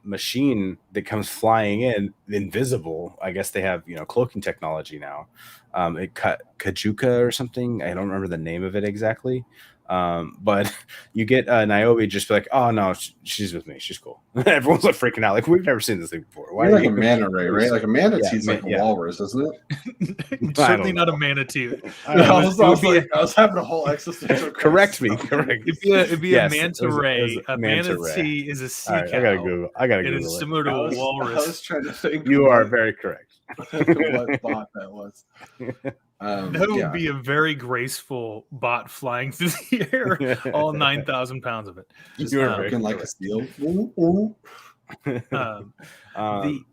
machine that comes flying in, invisible. I guess they have cloaking technology now. Kajuka or something. I don't remember the name of it exactly. But you get Niobe just be like, oh no, she's with me, she's cool. Everyone's like freaking out, like we've never seen this thing before. Why like a manta ray, right? Like a manatee's like a walrus, isn't it? Certainly not a manatee. I was having a whole existential correct me. It'd be a manta ray. A manatee is a sea cow. I gotta Google it. It is similar to a walrus. I was trying to think. You are very correct. What bot that was? That would be a very graceful bot flying through the air, all 9,000 pounds of it. Just looking like a seal.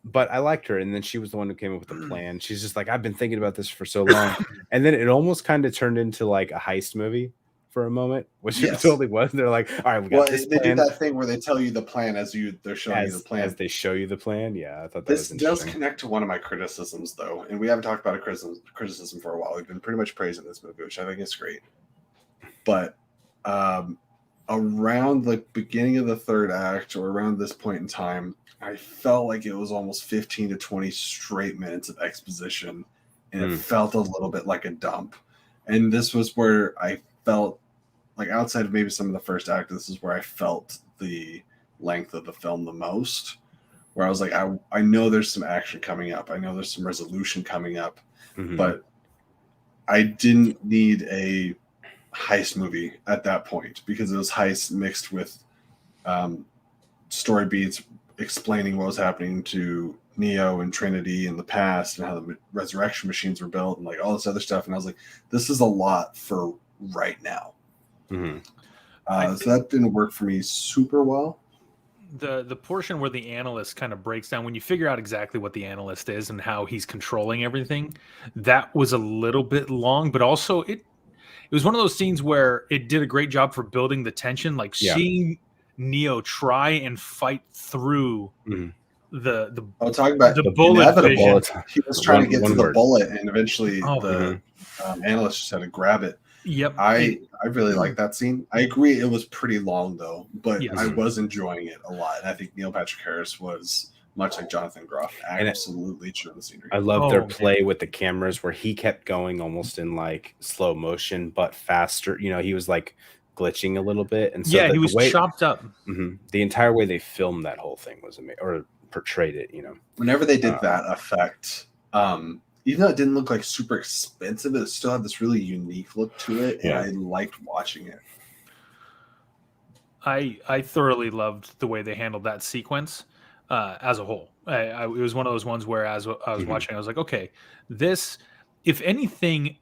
But I liked her, and then she was the one who came up with the plan. She's just like, I've been thinking about this for so long, and then it almost kind of turned into like a heist movie for a moment, which it totally was. They're like, all right, we got this plan. They do that thing where they tell you the plan they're showing you the plan. As they show you the plan. Yeah, I thought that this was interesting. does connect to one of my criticisms, though, and we haven't talked about a criticism for a while. We've been pretty much praising this movie, which I think is great. But around the beginning of the third act, or around this point in time, I felt like it was almost 15 to 20 straight minutes of exposition, and it felt a little bit like a dump. And this was where I felt like, outside of maybe some of the first act, this is where I felt the length of the film the most, where I was like, I know there's some action coming up. I know there's some resolution coming up, but I didn't need a heist movie at that point, because it was heist mixed with story beats explaining what was happening to Neo and Trinity in the past, and how the resurrection machines were built, and like all this other stuff. And I was like, this is a lot for right now. So that didn't work for me super well. The portion where the analyst kind of breaks down, when you figure out exactly what the analyst is and how he's controlling everything, that was a little bit long, but also it was one of those scenes where it did a great job for building the tension, like seeing Neo try and fight through talking about the bullet vision. He was trying to get to the bullet, and eventually the analyst just had to grab it. Yep. I really like that scene. I agree it was pretty long though, but I was enjoying it a lot. And I think Neil Patrick Harris was, much like Jonathan Groff, absolutely chewing the scenery. I love their play with the cameras, where he kept going almost in like slow motion but faster. You know, he was like glitching a little bit, and so he was chopped up. The entire way they filmed that whole thing was amazing, or portrayed it. You know, whenever they did that effect, even though it didn't look like super expensive, it still had this really unique look to it, and I liked watching it. I thoroughly loved the way they handled that sequence as a whole. It was one of those ones where, as I was watching, I was like, okay, this, if anything,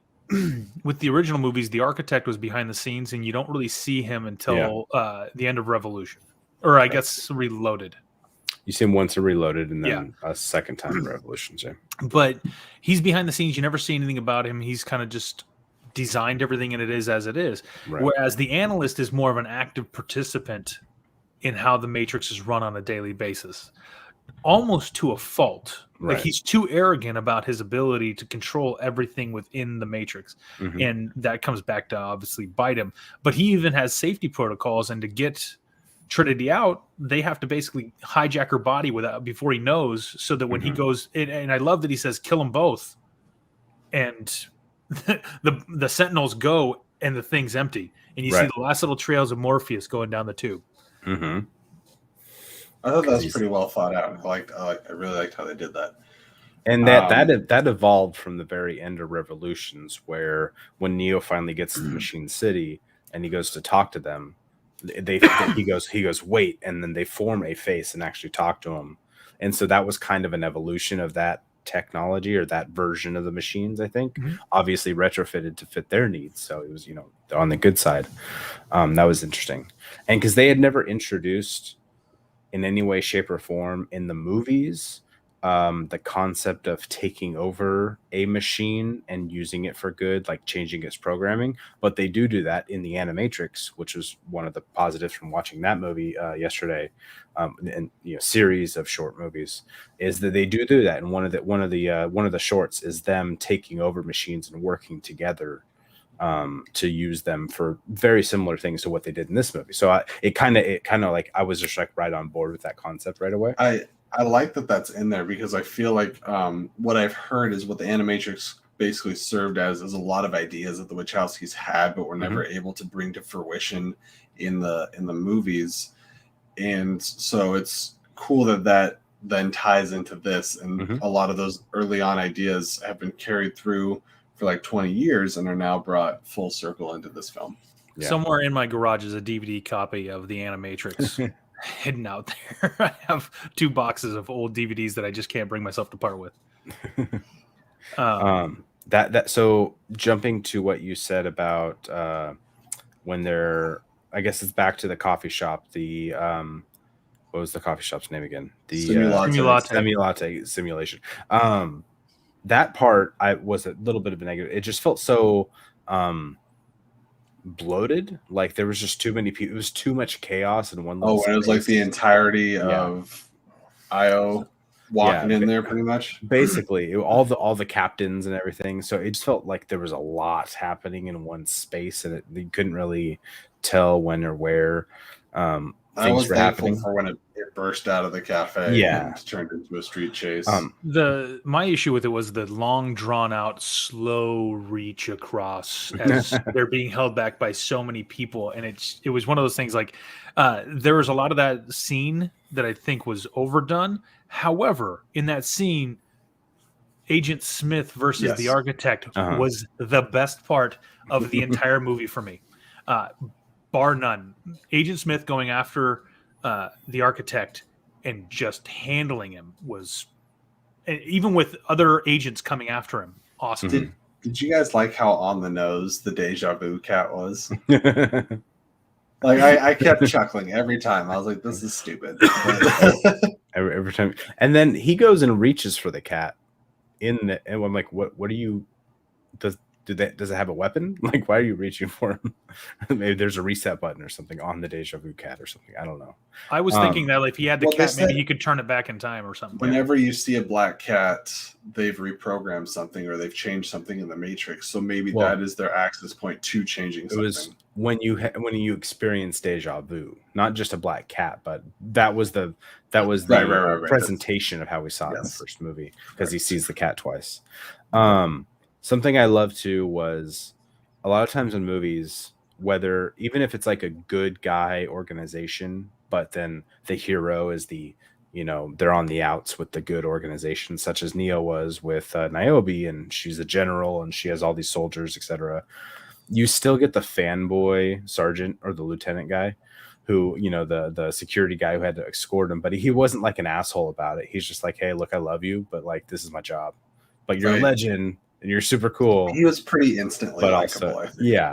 with the original movies, the architect was behind the scenes, and you don't really see him until the end of Revolution, or I guess Reloaded. You see him once in Reloaded, and then a second time in Revolution. So. But he's behind the scenes. You never see anything about him. He's kind of just designed everything, and it is as it is. Right. Whereas the analyst is more of an active participant in how the Matrix is run on a daily basis, almost to a fault. Right. Like, he's too arrogant about his ability to control everything within the Matrix. And that comes back to obviously bite him. But he even has safety protocols, and to get Trinity out, they have to basically hijack her body before he knows, so that when he goes in, and I love that he says kill them both, and the Sentinels go, and the thing's empty, and you see the last little trails of Morpheus going down the tube. I thought that was pretty well thought out. I really liked how they did that. And that evolved from the very end of Revolutions, where when Neo finally gets to the Machine City and he goes to talk to them, he goes wait, and then they form a face and actually talk to him. And so that was kind of an evolution of that technology, or that version of the machines, I think. Obviously retrofitted to fit their needs, so it was, you know, on the good side. That was interesting. And because they had never introduced in any way, shape, or form in the movies the concept of taking over a machine and using it for good, like changing its programming. But they do that in the Animatrix, which was one of the positives from watching that movie yesterday, and series of short movies, is that they do that. And one of the shorts is them taking over machines and working together to use them for very similar things to what they did in this movie. So it kind of like, I was just like right on board with that concept right away. I like that that's in there, because I feel like what I've heard is what the Animatrix basically served as a lot of ideas that the Wachowskis had, but were never able to bring to fruition in the movies. And so it's cool that then ties into this, and a lot of those early on ideas have been carried through for like 20 years and are now brought full circle into this film. Yeah. Somewhere in my garage is a DVD copy of the Animatrix hidden out there. I have 2 boxes of old DVDs that I just can't bring myself to part with. So jumping to what you said about when they're, I guess it's back to the coffee shop. The what was the coffee shop's name again? The semi-latte simulation. That part I was a little bit of a negative. It just felt so bloated. Like there was just too many people. It was too much chaos in one. Oh, and it was like the entirety of IO walking in there, pretty much. Basically, all the captains and everything. So it just felt like there was a lot happening in one space, and you couldn't really tell when or where. I was thankful for when it burst out of the cafe and turned into a street chase. My issue with it was the long, drawn out, slow reach across as they're being held back by so many people, and it was one of those things. Like there was a lot of that scene that I think was overdone. However, in that scene, Agent Smith versus the Architect was the best part of the entire movie for me. Bar none. Agent Smith going after the Architect and just handling him was, even with other agents coming after him, awesome. Did you guys like how on the nose the deja vu cat was? Like I kept chuckling every time. I was like, "This is stupid." every time, and then he goes and reaches for the cat, and I'm like, "What? What are you? Does it have a weapon? Like, why are you reaching for him?" Maybe there's a reset button or something on the deja vu cat or something. I don't know. I was thinking that if he had the cat, maybe he could turn it back in time or something. Whenever you see a black cat, they've reprogrammed something or they've changed something in the Matrix. So maybe that is their access point to changing something. It was when you experience deja vu, not just a black cat, but that was the presentation of how we saw it in the first movie, because he sees the cat twice. Something I love too was a lot of times in movies, whether even if it's like a good guy organization, but then the hero is they're on the outs with the good organization, such as Neo was with Niobe, and she's a general and she has all these soldiers, etc. You still get the fanboy sergeant or the lieutenant guy who, the security guy who had to escort him, but he wasn't like an asshole about it. He's just like, "Hey, look, I love you, but like, this is my job. But you're a legend. And you're super cool." He was pretty instantly likable.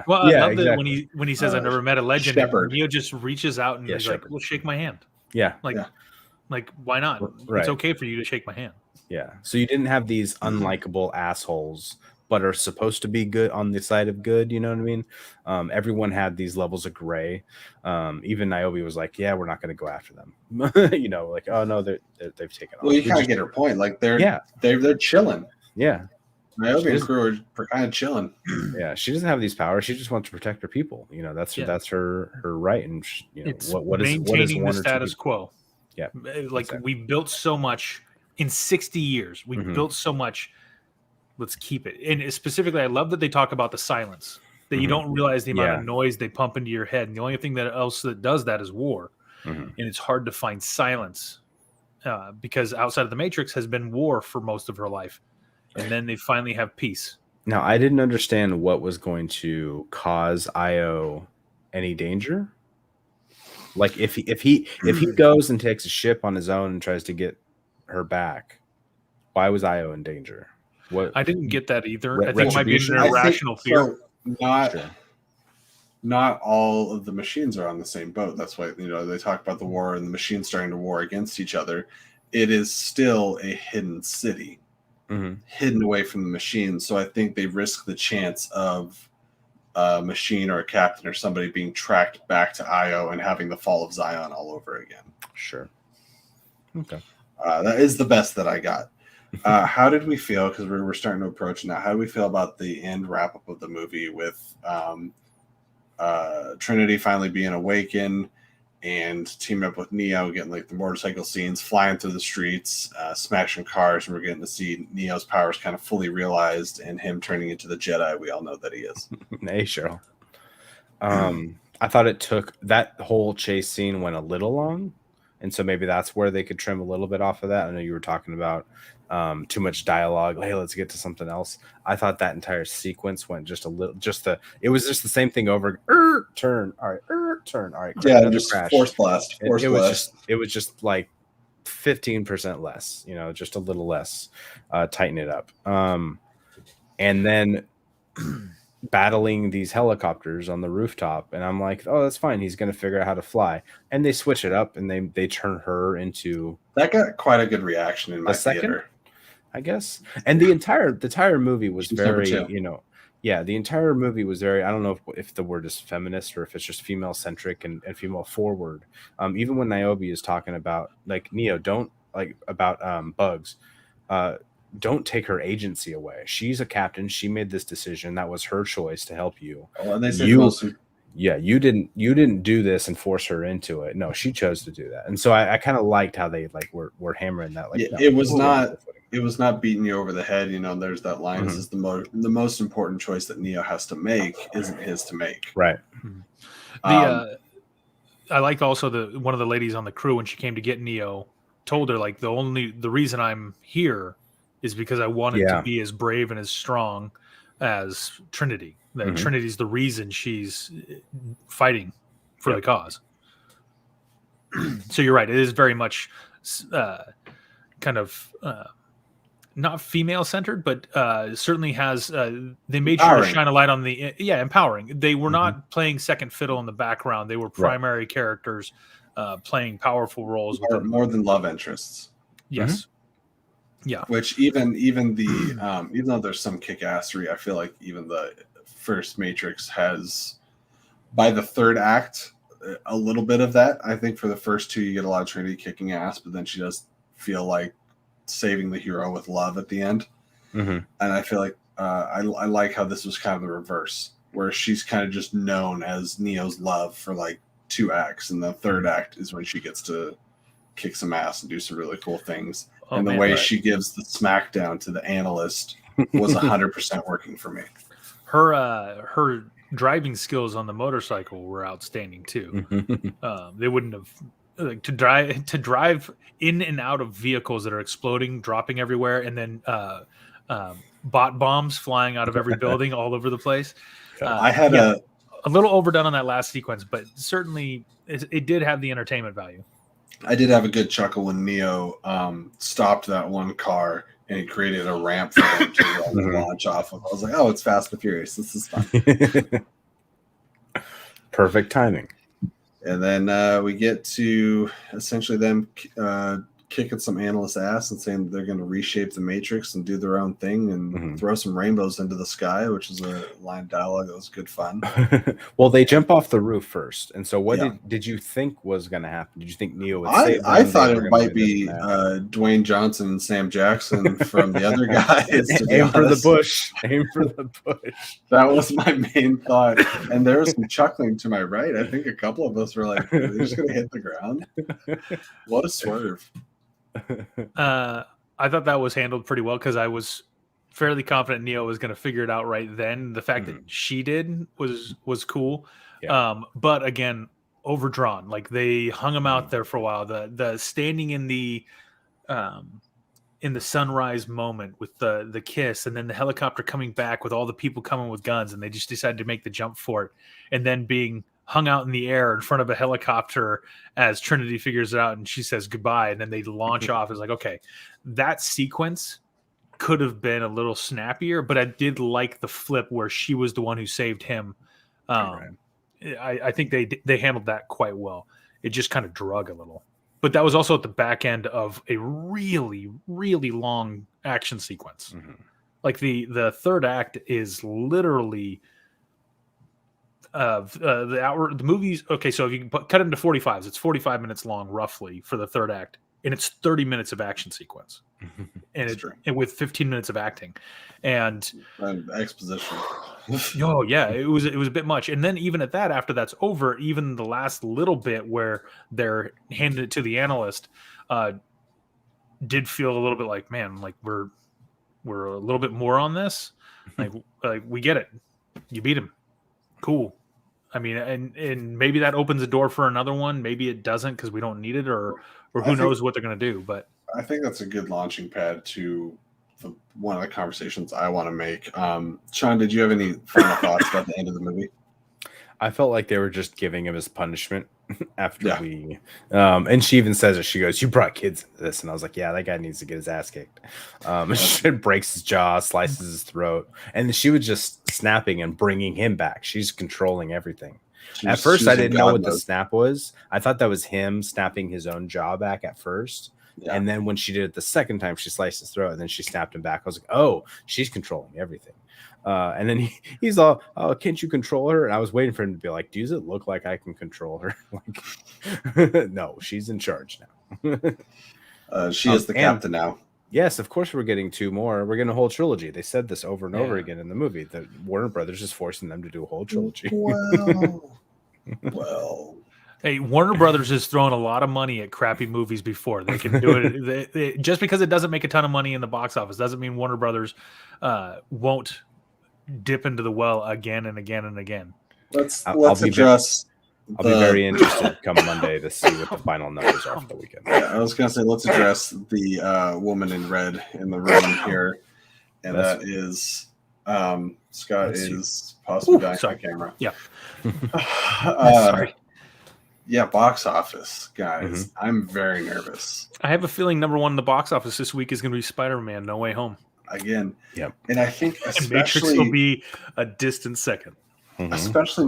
Well, I love that when he says, "I've never met a legend," Neo just reaches out and he's like, "Well, shake my hand." Yeah. Like, why not? Right. It's okay for you to shake my hand. Yeah. So you didn't have these unlikable assholes, but are supposed to be good on the side of good. You know what I mean? Everyone had these levels of gray. Even Niobe was like, "Yeah, we're not going to go after them." Like, "Oh no, they've taken off." Well, you kind of get her point. Like they're chilling. Yeah. Niobe and crew are kind of chilling. Yeah, she doesn't have these powers. She just wants to protect her people. That's her right. And what is maintaining the status quo. Yeah, like we built so much in 60 years. We built so much. Let's keep it. And specifically, I love that they talk about the silence. That you don't realize the amount of noise they pump into your head. And the only thing that does that is war. And it's hard to find silence because outside of the Matrix has been war for most of her life. And then they finally have peace. Now, I didn't understand what was going to cause Io any danger. Like if he goes and takes a ship on his own and tries to get her back, why was Io in danger? What I didn't get that either. I think it might be an irrational fear. So not all of the machines are on the same boat. That's why they talk about the war and the machines starting to war against each other. It is still a hidden city. Hidden away from the machine, so I think they risk the chance of a machine or a captain or somebody being tracked back to Io and having the fall of Zion all over again. Sure. Okay. That is the best that I got. How did we feel? Because we're starting to approach now. How do we feel about the end wrap up of the movie with Trinity finally being awakened and teaming up with Neo, getting like the motorcycle scenes, flying through the streets, smashing cars, and we're getting to see Neo's powers kind of fully realized and him turning into the Jedi we all know that he is. Hey, Cheryl. I thought it took that whole chase scene went a little long, and so maybe that's where they could trim a little bit off of that. I know you were talking about too much dialogue. Hey, let's get to something else. I thought that entire sequence went just a little. It was just the same thing over. Turn. All right. Turn. All right. Yeah, just crash. Force blast. It was just like 15% less. Just a little less. Tighten it up. And then battling these helicopters on the rooftop, and I'm like, oh, that's fine. He's going to figure out how to fly, and they switch it up, and they turn her into. That got quite a good reaction in my theater, I guess. And the entire movie was very, the entire movie was very. I don't know if the word is feminist or if it's just female centric and female forward. Even when Niobe is talking about like Neo, don't like about Bugs. Don't take her agency away. She's a captain. She made this decision. That was her choice to help you. Oh, and they said you didn't do this and force her into it. No, she chose to do that. And so I kind of liked how they like were hammering that. Like, yeah, no, it was not beating you over the head. There's that line. Mm-hmm. This is the most important choice that Neo has to make isn't his to make. Right. Mm-hmm. I liked also one of the ladies on the crew when she came to get Neo told her like the reason I'm here is because I wanted to be as brave and as strong as Trinity. That mm-hmm. Trinity's the reason she's fighting for the cause. So you're right. It is very much kind of not female-centered, but certainly has they made sure to shine a light on the empowering. They were mm-hmm. not playing second fiddle in the background. They were primary characters playing powerful roles. More than love interests. Yes. Mm-hmm. Yeah, which even the even though there's some kick-assery, I feel like even the first Matrix has, by the third act, a little bit of that. I think for the first two, you get a lot of Trinity kicking ass, but then she does feel like saving the hero with love at the end. Mm-hmm. And I feel like I like how this was kind of the reverse, where she's kind of just known as Neo's love for like 2 acts, and the third act is when she gets to kick some ass and do some really cool things. And the way she gives the smackdown to the analyst was 100% working for me. Her driving skills on the motorcycle were outstanding too. They wouldn't have to drive in and out of vehicles that are exploding, dropping everywhere, and then bot bombs flying out of every building all over the place. I had a little overdone on that last sequence, but certainly it did have the entertainment value. I did have a good chuckle when Neo stopped that one car and he created a ramp for them to launch off of. I was like, oh, it's Fast and Furious. This is fun. Perfect timing. And then we get to essentially them kicking some analyst ass and saying they're going to reshape the Matrix and do their own thing and throw some rainbows into the sky, which is a line of dialogue that was good fun. Well, they jump off the roof first. And so what did you think was going to happen? Did you think Neo would save them? I thought it might be Dwayne Johnson and Sam Jackson from the other guys. Aim for the bush. Aim for the bush. That was my main thought. And there was some chuckling to my right. I think a couple of us were like, are they just going to hit the ground? What a swerve. I thought that was handled pretty well because I was fairly confident Neo was going to figure it out right then. The fact that she did was cool. Yeah. But again, overdrawn. Like they hung him out there for a while. The standing in the sunrise moment with the kiss, and then the helicopter coming back with all the people coming with guns, and they just decided to make the jump for it, and then being hung out in the air in front of a helicopter as Trinity figures it out and she says goodbye, and then they launch off. It's like, okay, that sequence could have been a little snappier, but I did like the flip where she was the one who saved him. I think they handled that quite well. It just kind of drug a little, but that was also at the back end of a really, really long action sequence. Like the third act is literally the movies. Okay, so if you cut it into 45s, it's 45 minutes long roughly for the third act. and it's 30 minutes of action sequence, and with 15 minutes of acting, and exposition. Oh yeah, it was a bit much. And then even at that, after that's over, even the last little bit where they're handing it to the analyst, did feel a little bit like, man, like we're a little bit more on this. Like we get it. You beat him. Cool. I mean, and maybe that opens the door for another one. Maybe it doesn't because we don't need it, or who knows what they're going to do. But I think that's a good launching pad to one of the conversations I want to make. Sean, did you have any final thoughts about the end of the movie? I felt like they were just giving him his punishment after we. And she even says it. She goes, "You brought kids into this," and I was like, "Yeah, that guy needs to get his ass kicked." She breaks his jaw, slices his throat, and she was just snapping and bringing him back. She's controlling everything. At first, I didn't know what the snap was. I thought that was him snapping his own jaw back at first. Yeah. And then when she did it the second time, she sliced his throat and then she snapped him back. I was like, oh, she's controlling everything. And then he's all, oh, can't you control her? And I was waiting for him to be like, does it look like I can control her? Like, no, she's in charge now. She is the captain now. Yes, of course we're getting 2 more. We're getting a whole trilogy. They said this over and over again in the movie. That Warner Brothers is forcing them to do a whole trilogy. Well. Hey, Warner Brothers has thrown a lot of money at crappy movies before. They can do it. Just because it doesn't make a ton of money in the box office doesn't mean Warner Brothers won't dip into the well again and again and again. Let's address. I'll be very interested come Monday to see what the final numbers are for the weekend. Yeah, I was going to say, let's address the woman in red in the room here. And that is Scott is possibly dying on camera. Yeah. Sorry. Yeah, box office, guys. Mm-hmm. I'm very nervous. I have a feeling number 1 in the box office this week is going to be Spider-Man: No Way Home. Again. Yeah. And I think especially Matrix will be a distant second. Especially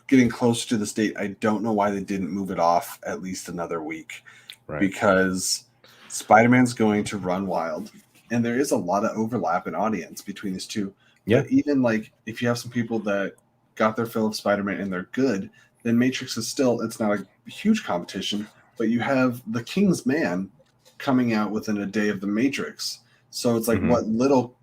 getting closer to this date. I don't know why they didn't move it off at least another week. Right. Because Spider-Man's going to run wild. And there is a lot of overlap in audience between these two. Yeah. But even like if you have some people that got their fill of Spider-Man and they're good, then Matrix is still, it's not a huge competition, but you have The King's Man coming out within a day of The Matrix. So it's like what little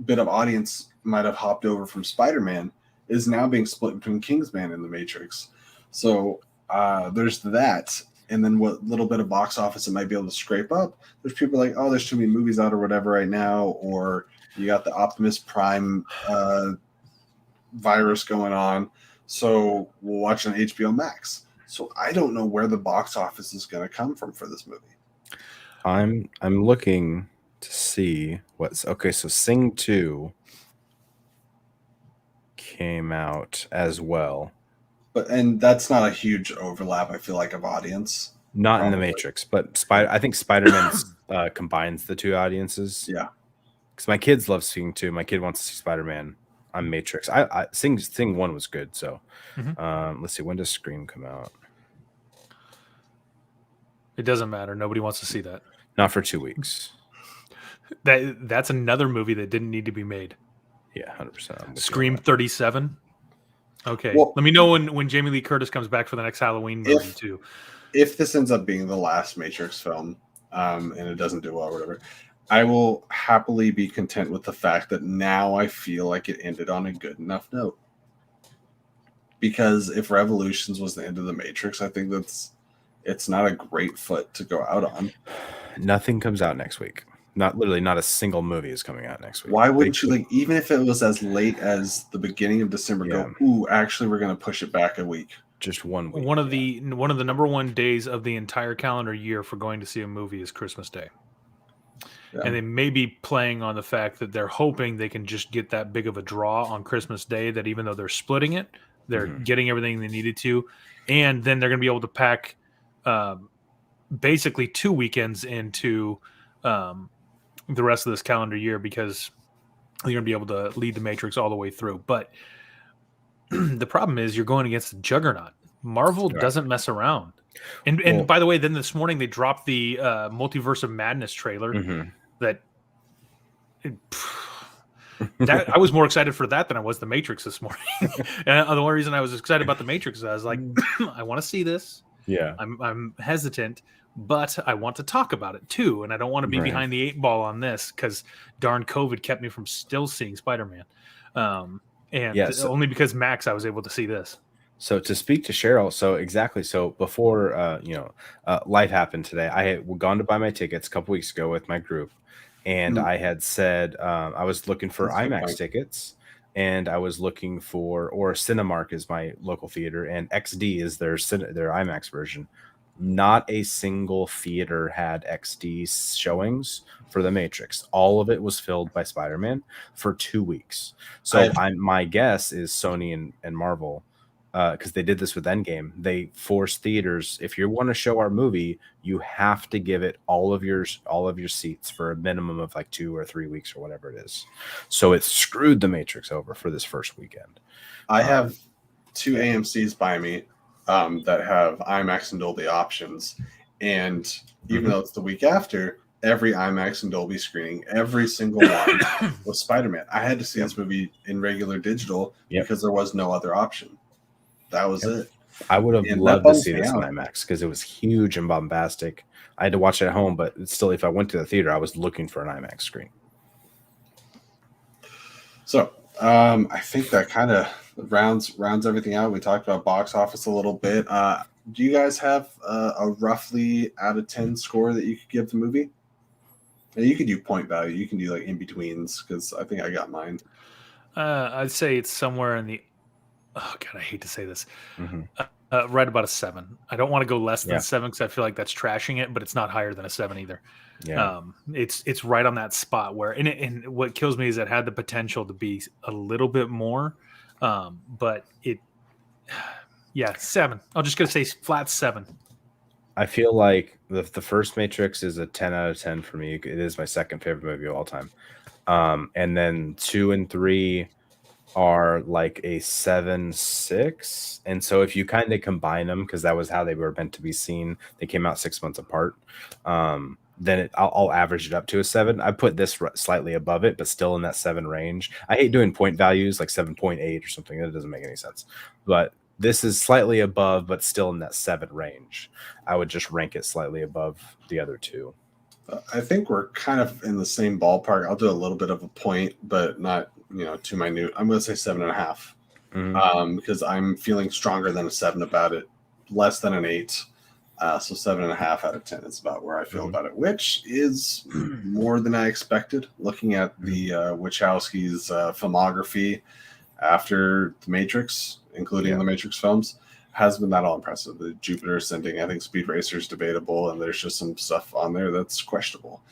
bit of audience might have hopped over from Spider-Man is now being split between King's Man and The Matrix. So there's that. And then what little bit of box office it might be able to scrape up. There's people like, oh, there's too many movies out or whatever right now. Or you got the Optimus Prime virus going on, so we'll watch on HBO Max. So I don't know where the box office is going to come from for this movie. I'm looking to see what's okay. So Sing 2 came out as well, and that's not a huge overlap. I feel like of audience, not in the Matrix, but I think Spider-Man combines the two audiences. Yeah, because my kids love Sing 2. My kid wants to see Spider-Man. I'm Matrix. I Sing 1 was good. So let's see, when does Scream come out? It doesn't matter. Nobody wants to see that. Not for 2 weeks. That's another movie that didn't need to be made. Yeah, 100%. Scream 37. Okay, well, let me know when Jamie Lee Curtis comes back for the next Halloween movie too. If this ends up being the last Matrix film, and it doesn't do well or whatever, I will happily be content with the fact that now I feel like it ended on a good enough note. Because if Revolutions was the end of the Matrix, I think it's not a great foot to go out on. Nothing comes out next week. Not a single movie is coming out next week. Why wouldn't you, even if it was as late as the beginning of December, go, ooh, actually we're going to push it back a week. Just 1 week. One of the number 1 days of the entire calendar year for going to see a movie is Christmas Day. Yeah. And they may be playing on the fact that they're hoping they can just get that big of a draw on Christmas Day, that even though they're splitting it, they're getting everything they needed to. And then they're going to be able to pack basically 2 weekends into the rest of this calendar year, because you're going to be able to lead the Matrix all the way through. But the problem is you're going against the juggernaut. Marvel doesn't mess around. And by the way, then this morning they dropped the Multiverse of Madness trailer that I was more excited for that than I was the Matrix this morning. And the only reason I was excited about the Matrix is I was like, I want to see this. Yeah. I'm hesitant, but I want to talk about it too, and I don't want to be behind the 8 ball on this because darn COVID kept me from still seeing Spider-Man, only because Max I was able to see this. So to speak to Cheryl, so exactly. So before life happened today, I had gone to buy my tickets a couple weeks ago with my group, and I had said I was looking for IMAX tickets, and I was looking for, or Cinemark is my local theater, and XD is their IMAX version. Not a single theater had XD showings for The Matrix. All of it was filled by Spider-Man for 2 weeks. So my guess is Sony and Marvel, because they did this with Endgame. They forced theaters, if you want to show our movie, you have to give it all of your seats for a minimum of like 2 or 3 weeks or whatever it is. So it screwed The Matrix over for this first weekend. I have 2 AMCs by me that have IMAX and Dolby options, and even though it's the week after, every IMAX and Dolby screening, every single one was Spider-Man. I had to see this movie in regular digital because there was no other option. That was it. I would have loved to see this in IMAX because it was huge and bombastic. I had to watch it at home, but still, if I went to the theater, I was looking for an IMAX screen. So I think that kind of rounds everything out. We talked about box office a little bit. Do you guys have a roughly out of 10 score that you could give the movie? And you could do point value. You can do like in betweens because I think I got mine. I'd say it's somewhere in the. Oh God, I hate to say this. Right about a 7. I don't want to go less than 7 because I feel like that's trashing it, but it's not higher than a 7 either. Yeah. It's right on that spot where, and what kills me is it had the potential to be a little bit more, but 7. I'm just gonna say flat 7. I feel like the first Matrix is a 10 out of 10 for me. It is my second favorite movie of all time, and then 2 and 3 are like a 7-6, and so if you kind of combine them, because that was how they were meant to be seen, they came out 6 months apart, then I'll average it up to a 7. I put this slightly above it, but still in that 7 range. I hate doing point values like 7.8 or something. That doesn't make any sense, but this is slightly above, but still in that 7 range. I would just rank it slightly above the other 2. I think we're kind of in the same ballpark. I'll do a little bit of a point, but not too minute. I'm going to say 7.5 because I'm feeling stronger than a 7 about it, less than an 8. So 7.5 out of 10 is about where I feel about it, which is more than I expected. Looking at the Wachowski's filmography after The Matrix, including the Matrix films, hasn't been that all impressive. The Jupiter Ascending, I think Speed Racer is debatable, and there's just some stuff on there that's questionable.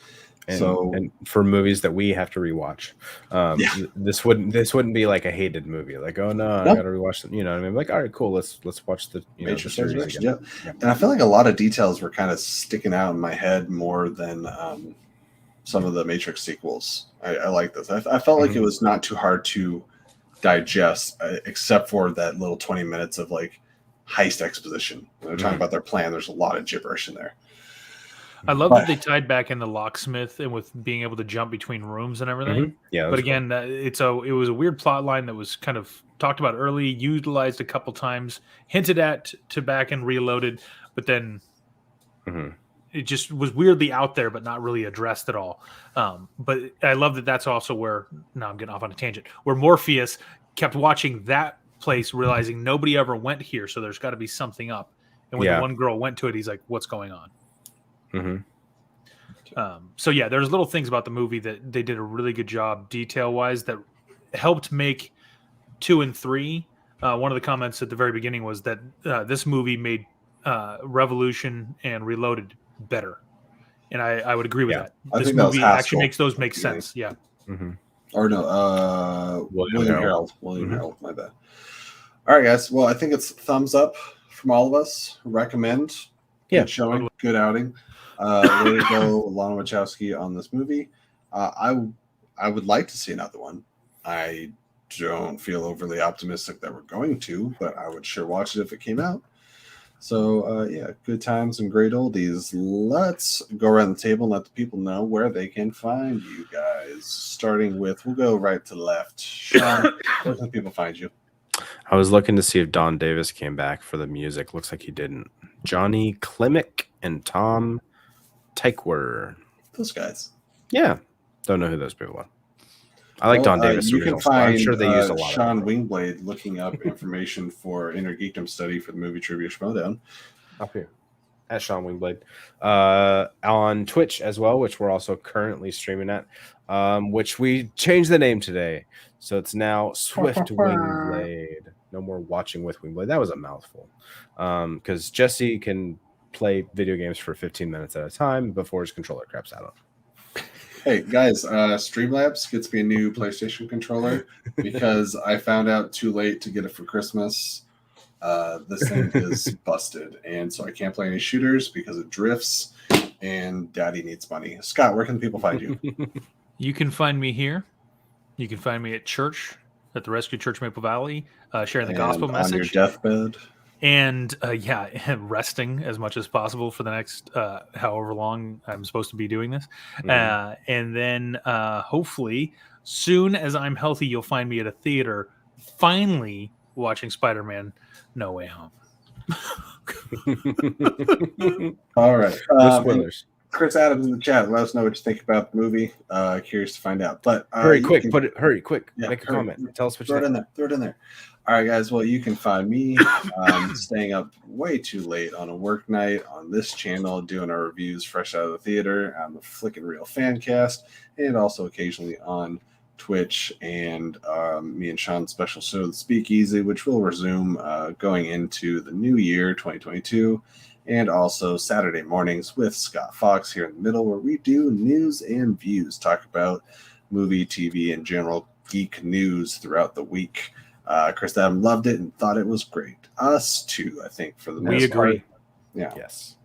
And for movies that we have to rewatch, this wouldn't be like a hated movie. Like, oh no, I got to rewatch them. You know what I mean? Like, all right, cool. Let's watch the Matrix series again. Yeah. And I feel like a lot of details were kind of sticking out in my head more than some of the Matrix sequels. I like this. I felt like it was not too hard to digest, except for that little 20 minutes of like heist exposition. When they're talking about their plan, there's a lot of gibberish in there. I love that they tied back in the locksmith and with being able to jump between rooms and everything. Yeah, but again, it was a weird plot line that was kind of talked about early, utilized a couple times, hinted at to back and reloaded, but then it just was weirdly out there, but not really addressed at all. But I love that that's also where, now I'm getting off on a tangent, where Morpheus kept watching that place, realizing nobody ever went here, so there's got to be something up. And when the one girl went to it, he's like, what's going on? So there's little things about the movie that they did a really good job detail-wise that helped make 2 and 3. One of the comments at the very beginning was that this movie made Revolution and Reloaded better, and I would agree with that. This movie actually makes those make sense. Yeah. Or no, William Harold. William Harold, my bad. All right, guys. Well, I think it's thumbs up from all of us. Recommend. Good showing. Good outing. Way to go, Lana Wachowski, on this movie. I would like to see another one. I don't feel overly optimistic that we're going to, but I would sure watch it if it came out. So, good times and great oldies. Let's go around the table and let the people know where they can find you guys. Starting with, we'll go right to left. Sean, where can people find you? I was looking to see if Don Davis came back for the music. Looks like he didn't. Johnny Klimek and Tom Tykwer. Those guys. Yeah. Don't know who those people are. I like Don Davis' You can original score. I'm find sure they used a lot Sean of it. Wingblade looking up information for Inner Geekdom study for the movie Trivia Schmodown. Up here. At Sean Wingblade. On Twitch as well, which we're also currently streaming at, which we changed the name today. So it's now Swift Wingblade. No more watching with Wingblade. That was a mouthful. Because Jesse can play video games for 15 minutes at a time before his controller craps out. Hey guys, Streamlabs gets me a new PlayStation controller because I found out too late to get it for Christmas. This thing is busted, and so I can't play any shooters because it drifts, and Daddy needs money. Scott, where can people find you? You can find me here. You can find me at church, at the Rescue Church Maple Valley, sharing the gospel message. On your deathbed. And resting as much as possible for the next however long I'm supposed to be doing this. And then hopefully, soon as I'm healthy, you'll find me at a theater, finally watching Spider-Man No Way Home. All right. No spoilers. Chris Adams in the chat. Let us know what you think about the movie. Curious to find out. But hurry quick. Yeah, Make a comment. Tell us what you think. Throw it in there. All right, guys. Well, you can find me staying up way too late on a work night on this channel, doing our reviews fresh out of the theater on the Flickin' Real Fancast, and also occasionally on Twitch and me and Sean's special show, The Speakeasy, which will resume going into the new year, 2022, and also Saturday mornings with Scott Fox here in the middle, where we do news and views, talk about movie, TV, and general geek news throughout the week. Chris Adam loved it and thought it was great. Us too, I think, for the most part. We agree. Yeah. Yes.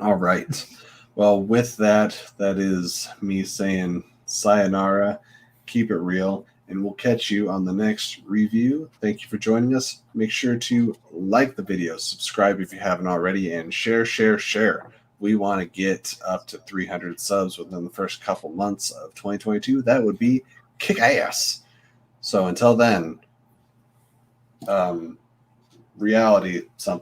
All right. Well, with that is me saying sayonara, keep it real, and we'll catch you on the next review. Thank you for joining us. Make sure to like the video, subscribe if you haven't already, and share. We want to get up to 300 subs within the first couple months of 2022. That would be kick-ass. So until then, reality something.